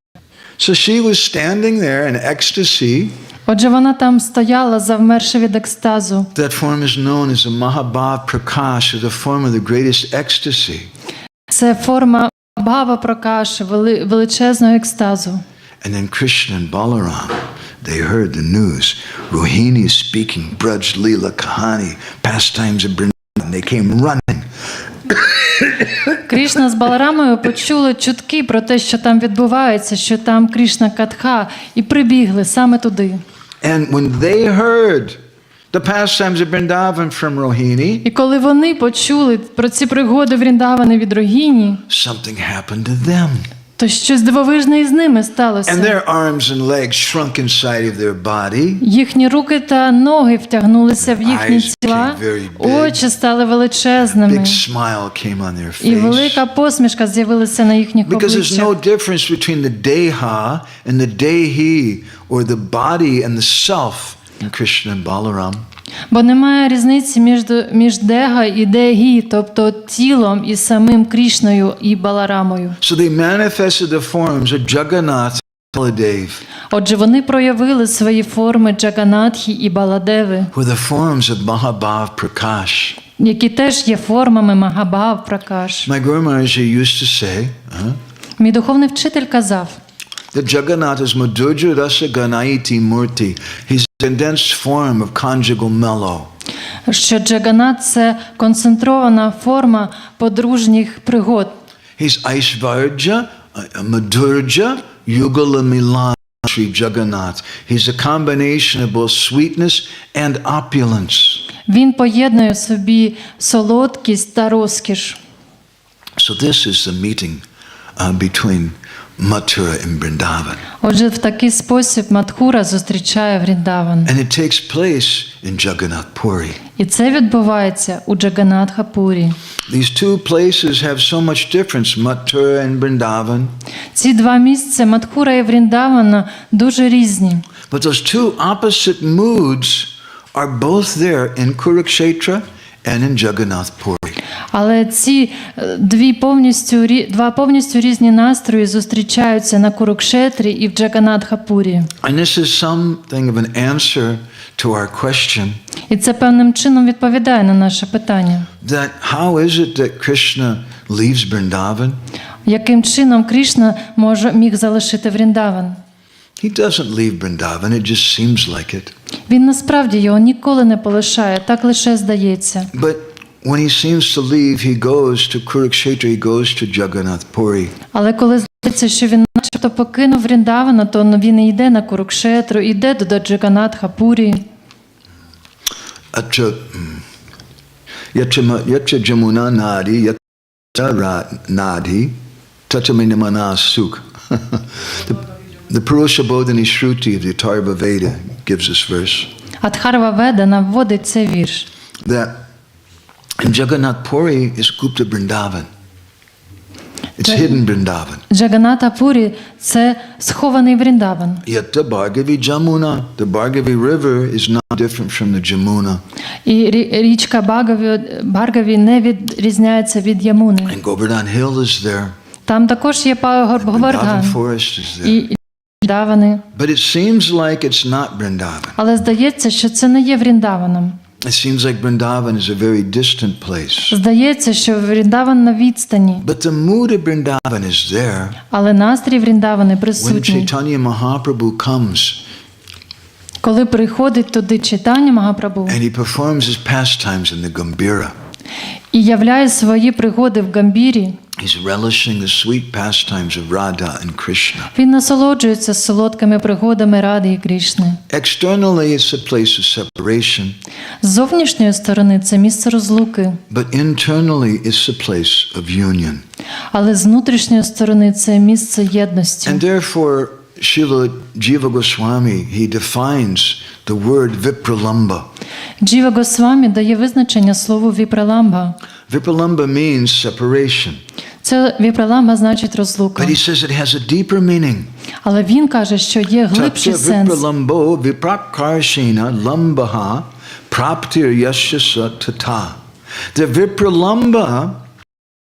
Speaker 1: So she was standing there in ecstasy.
Speaker 2: Отже, вона там стояла, завмерши від екстазу.
Speaker 1: That form is known as the Mahabhav Prakash, or the form of the greatest ecstasy.
Speaker 2: Це форма Бхава Пракаши, величезного екстазу.
Speaker 1: And then Krishna and Balaram, they heard the news. Rohini is speaking Braj Leela Kahani, pastimes of Vrindavan. They came running.
Speaker 2: Крішна з Баларамою почули чутки про те, що там відбувається, що там Крішна Катха, і прибігли саме туди.
Speaker 1: And when they heard the pastimes of Vrindavan from Rohini,
Speaker 2: І коли вони почули про ці пригоди Вріндавани від Рогіні,
Speaker 1: something happened to them.
Speaker 2: то щось дивовижне із ними сталося.
Speaker 1: And their arms and legs shrunk inside of their body.
Speaker 2: Їхні руки та ноги втягнулися в їхні тіла, очі стали величезними,
Speaker 1: Big smile came on their
Speaker 2: і
Speaker 1: face.
Speaker 2: велика посмішка з'явилася на їхніх
Speaker 1: Because there's no
Speaker 2: обличчях.
Speaker 1: difference between the deha and the dehi, or the body and the self in Krishna and Balaram.
Speaker 2: Бо немає різниці між Дега і Дегі, тобто тілом і самим Крішною і Баларамою.
Speaker 1: So they manifested the forms of Jagannath and Baladev,
Speaker 2: Отже, вони проявили свої форми Джаганатхи і Баладеви,
Speaker 1: who are the forms of Mahabhav Prakash.
Speaker 2: які теж є формами Магабхав Пракаш.
Speaker 1: My Guru Maharaj used to say,
Speaker 2: Мій духовний вчитель казав,
Speaker 1: that Jagannath is Madhurya Rasa Ganaiti Murti. He's a condensed form of conjugal mellow.
Speaker 2: що Джаганат – це концентрована форма подружніх пригод.
Speaker 1: He's Aishvarya, Madhurya, Yugala Milan, Sri Jagannath. He's a combination of both sweetness and opulence.
Speaker 2: Він поєднує в собі солодкість та розкіш.
Speaker 1: So this is the meeting between Mathura and Vrindavan.
Speaker 2: Отже, в такий спосіб Мадхура зустрічає Вріндаван.
Speaker 1: And it takes place in Jagannath Puri.
Speaker 2: І це відбувається у Джаганатха-пурі.
Speaker 1: These two places have so much difference, Mathura and Vrindavan.
Speaker 2: Ці два місця, Мадхура і Вріндавана, дуже різні.
Speaker 1: But those two opposite moods are both there in Kurukshetra and in Jagannath Puri.
Speaker 2: Але ці два повністю різні настрої зустрічаються на Курукшетрі і в Джаганатха-пурі.
Speaker 1: And this is something of an answer to our question.
Speaker 2: І це певним чином відповідає на наше питання.
Speaker 1: That how is it that Krishna leaves Vrindavan?
Speaker 2: Яким чином Крішна міг залишити Вріндаван?
Speaker 1: He doesn't leave Vrindavan, it just seems like it.
Speaker 2: Він насправді його ніколи не полишає, так лише здається.
Speaker 1: But when he seems to leave, he goes to Kurukshetra, he goes to Jagannath Puri.
Speaker 2: Але коли здається, що він начебто покинув Вріндавана, то він і йде на Курукшетру, йде до Джаганатха-пурі.
Speaker 1: Yacha Jamuna Nadi, Yacha Nadi, Tachaminamana Suk. The Purusha Bodhini Shruti of the Ачарья Veda gives this verse.
Speaker 2: Атхарва Веда наводить цей вірш.
Speaker 1: That in Jagannath Puri is Gupta Vrindavan. It's hidden Vrindavan.
Speaker 2: Джаганатха-пурі – це схований Вріндаван.
Speaker 1: Yet the Bhargavi Jamuna, the Bhargavi river is not different from the Jamuna.
Speaker 2: І річка Бхаргаві не відрізняється від Ямуни.
Speaker 1: And Govardhan Hill is there.
Speaker 2: Там також є пагорб
Speaker 1: Vrindavan
Speaker 2: Говардхан
Speaker 1: forest is there.
Speaker 2: і Вріндавани.
Speaker 1: But it seems like it's not Vrindavan.
Speaker 2: Але здається, що це не є Вріндаваном.
Speaker 1: It seems like Vrindavan is a very distant place.
Speaker 2: Здається, що Вріндаван на відстані.
Speaker 1: But the mood of Vrindavan is there.
Speaker 2: Але настрій Вріндавани
Speaker 1: When
Speaker 2: присутній.
Speaker 1: Chaitanya Mahaprabhu comes
Speaker 2: Коли приходить туди Чайтаня Магапрабху
Speaker 1: and he performs his pastimes in the Gambhira,
Speaker 2: і являє свої пригоди в Гамбірі,
Speaker 1: he's relishing the sweet pastimes of Radha and Krishna.
Speaker 2: він насолоджується солодкими пригодами Ради і Крішни.
Speaker 1: Externally, it's a place of separation,
Speaker 2: З зовнішньої сторони це місце розлуки,
Speaker 1: but internally, it's a place of union.
Speaker 2: але з внутрішньої сторони це місце єдності.
Speaker 1: And therefore, Srila Jiva Goswami, he defines the word vipralamba.
Speaker 2: Джіва Госвамі дає визначення слову віпраламба.
Speaker 1: Vipralamba means separation.
Speaker 2: Це віпраламба значить розлука.
Speaker 1: But he says it has a deeper meaning.
Speaker 2: Але він каже, що є глибший сенс.
Speaker 1: Vipralambo viprakarshena lambaha praptir yasya tata. The vipralamba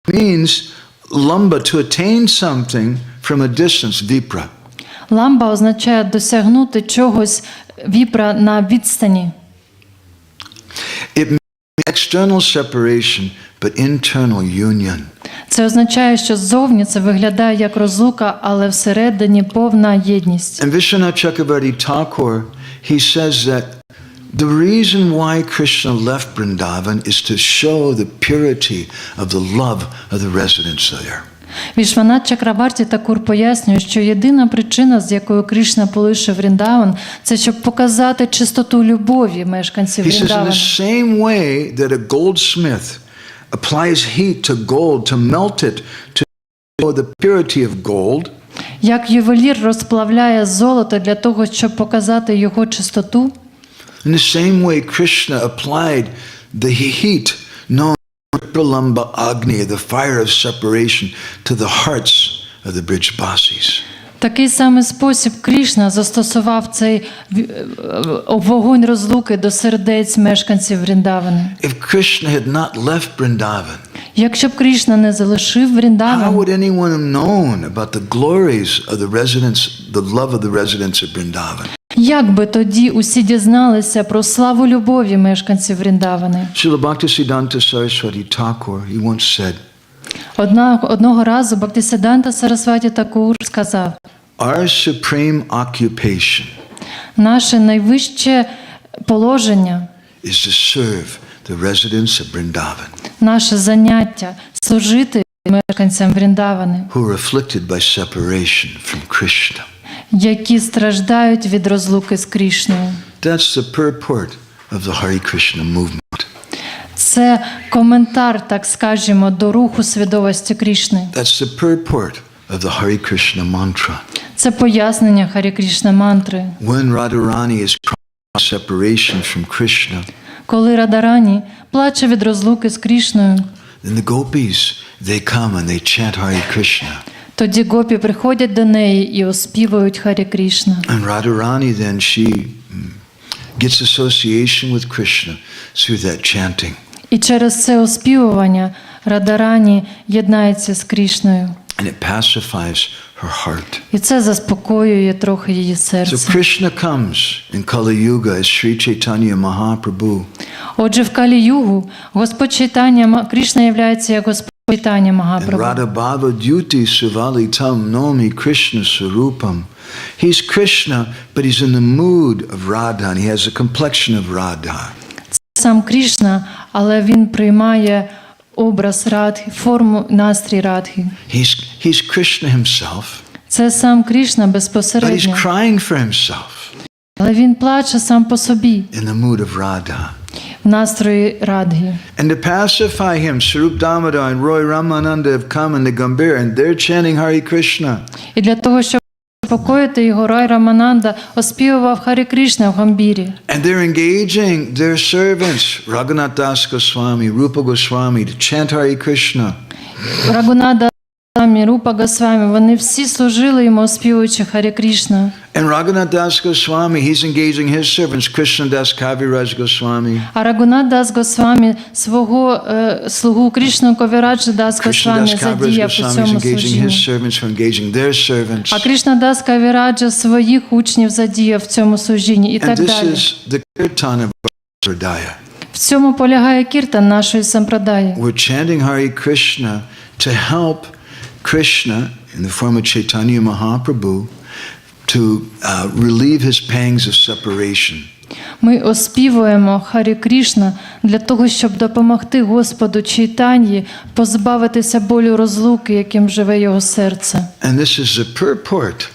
Speaker 1: means lamba, to attain something from a distance, vipra.
Speaker 2: Ламба означає досягнути чогось, віпра на відстані.
Speaker 1: It means external separation, but internal union.
Speaker 2: Це означає, що ззовні це виглядає як розлука, але всередині повна єдність.
Speaker 1: And Vishwanath Chakravarti Thakur, he says that the reason why Krishna left Vrindavan is to show the purity of the love of the residents there.
Speaker 2: Вішванат Чакраварті Такур пояснює, що єдина причина, з якою Кришна полишив Вріндаван, це щоб показати чистоту любові мешканців
Speaker 1: He says in
Speaker 2: Вріндавана.
Speaker 1: the same way that a goldsmith applies heat to gold to melt it to show the purity of gold,
Speaker 2: Як ювелір розплавляє золото для того, щоб показати його чистоту,
Speaker 1: in the same way Krishna applied the heat known as Vipralamba Agni, the fire of separation, to the hearts of the Brijbasis.
Speaker 2: такий самий спосіб Кришна застосував цей вогонь розлуки до сердець мешканців Вріндавана.
Speaker 1: If Krishna had not left Vrindavan,
Speaker 2: Якщо б Кришна не залишив
Speaker 1: how
Speaker 2: Вріндаван,
Speaker 1: would anyone have known about the glories of the residents, the love of the residents of Vrindavan?
Speaker 2: як би тоді усі дізналися про славу любові мешканців Вріндавани?
Speaker 1: Srila Bhaktisiddhanta Saraswati Thakur, he once said,
Speaker 2: Одного разу Бхактіведанта Сарасваті Такур сказав:
Speaker 1: our supreme occupation
Speaker 2: наше найвище положення,
Speaker 1: is to serve the residents of Vrindavan,
Speaker 2: наше заняття служити мешканцям Вріндавани,
Speaker 1: who are afflicted by separation from Krishna.
Speaker 2: які страждають від розлуки з Крішною.
Speaker 1: That's the purport of the Hare Krishna movement.
Speaker 2: Це коментар, так скажемо, до руху свідомості Крішни.
Speaker 1: That's the purport of the Hare Krishna mantra.
Speaker 2: Це пояснення Харі Крішна мантри.
Speaker 1: When Radharani is crying separation from Krishna,
Speaker 2: Коли Радарані плаче від розлуки з Крішною,
Speaker 1: then the gopis, they come and they chant Hare Krishna.
Speaker 2: тоді гопі приходять до неї і оспівують Харі Крішна.
Speaker 1: And Radharani then she gets association with Krishna through that chanting.
Speaker 2: І через це оспівування Радарані єднається з Крішною.
Speaker 1: And it pacifies her heart.
Speaker 2: І це заспокоює трохи її
Speaker 1: So
Speaker 2: серце.
Speaker 1: Krishna comes in Kali Yuga as Sri Chaitanya Mahaprabhu.
Speaker 2: Отже, в Калі-югу Господь Чайтання, Крішна являється як Господь Чайтання
Speaker 1: And
Speaker 2: Магапрабху.
Speaker 1: Radha Bhava Dyuti Suvali Tam Nomi Krishna Sarupam. He's Krishna, but he's in the mood of Radha, and he has the complexion of Radha.
Speaker 2: Сам Крішна, але він приймає образ Радхи, форму настрій Радхи.
Speaker 1: He's Krishna himself,
Speaker 2: Це сам Крішна
Speaker 1: but he's
Speaker 2: безпосередньо,
Speaker 1: crying for himself
Speaker 2: але він плаче сам по собі
Speaker 1: in the mood of Radha.
Speaker 2: в настрої Радги.
Speaker 1: And to pacify him, Sarup Damodar and Roy Ramananda have come in the Gambhir, and they're chanting Hare Krishna.
Speaker 2: І для того, щоб заспокоїти його, Рой Рамананда оспівував Харі Крішна в Гамбірі.
Speaker 1: And they're engaging their servants, Raghunath Das Goswami, Rupa Goswami, to chant Hare Krishna.
Speaker 2: Рагунада Госвамі, Рупа Госвамі, вони всі служили йому, оспівуючи Харі Крішна.
Speaker 1: And Raghunath Das Goswami, he's engaging his servants, Krishna Das Kaviraj Goswami.
Speaker 2: А Рагунат Дас Госвамі свого слугу Крішну Ковіраджа Дас
Speaker 1: Krishna
Speaker 2: Госвамі
Speaker 1: Das Kaviraj
Speaker 2: задіяв у
Speaker 1: Goswami is
Speaker 2: цьому
Speaker 1: engaging his
Speaker 2: служінні.
Speaker 1: servants for engaging their servants.
Speaker 2: А Кришна Дас Кавіраджа своїх учнів задіяв в цьому служінні і
Speaker 1: And
Speaker 2: так
Speaker 1: this
Speaker 2: далі.
Speaker 1: is the kirtan of our Sampradaya.
Speaker 2: В цьому полягає кіртан нашої сампрадаї.
Speaker 1: We're chanting Hare Krishna to help Krishna, in the form of Chaitanya Mahaprabhu, to relieve his pangs of separation.
Speaker 2: Ми оспівуємо Харі Крішна для того, щоб допомогти Господу Чайтанії позбавитися болю розлуки, яким живе його серце.
Speaker 1: And this is the purport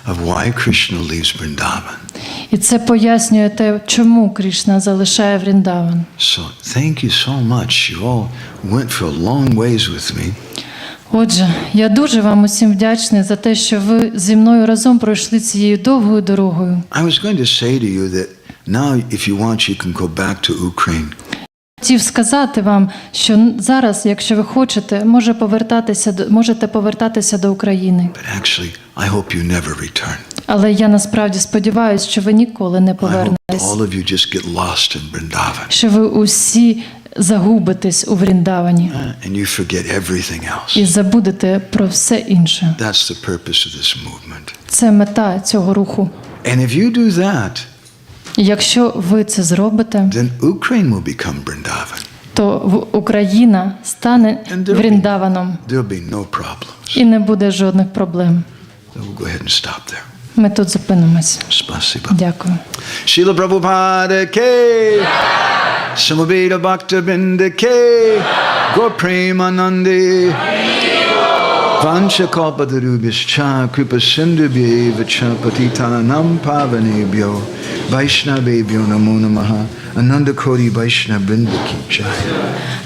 Speaker 1: of why Krishna leaves Vrindavan.
Speaker 2: І це пояснює те, чому Кришна залишає Вріндаван.
Speaker 1: So thank you so much. You all went for a long ways with me.
Speaker 2: Отже, я дуже вам усім вдячний за те, що ви зі мною разом пройшли цією довгою дорогою.
Speaker 1: I was going to say to you that now, if you want, you can go back to Ukraine.
Speaker 2: Хотів сказати вам, що зараз, якщо ви хочете, можете повертатися до України.
Speaker 1: But actually, I hope you never return.
Speaker 2: Але я насправді сподіваюся, що ви ніколи не
Speaker 1: I hope
Speaker 2: повернетесь.
Speaker 1: all of you just get lost in Vrindavan.
Speaker 2: Що ви усі загубитесь у Вріндавані.
Speaker 1: And you forget everything else.
Speaker 2: І забудете про все інше.
Speaker 1: That's the purpose of this movement.
Speaker 2: Це мета цього руху.
Speaker 1: And if you do that,
Speaker 2: І якщо ви це зробите,
Speaker 1: then Ukraine will become Vrindavan.
Speaker 2: то Україна стане Вріндаваном.
Speaker 1: There'll be no problems.
Speaker 2: І не буде жодних проблем.
Speaker 1: So we'll go ahead and stop there.
Speaker 2: Ми тут зупинимось.
Speaker 1: Spasiba.
Speaker 2: Дякую.
Speaker 1: Srila Prabhupada ke, Samaveda Bhaktivinoda ke, Gaur Premanande, Vanchakalpatarubhyascha, Kripa Sindhubhyev cha Patitanam Pavanebhyo, Vaishnavebhyo Namo Namaha, Ananda Koti Vaishnav Vrinda ki jai.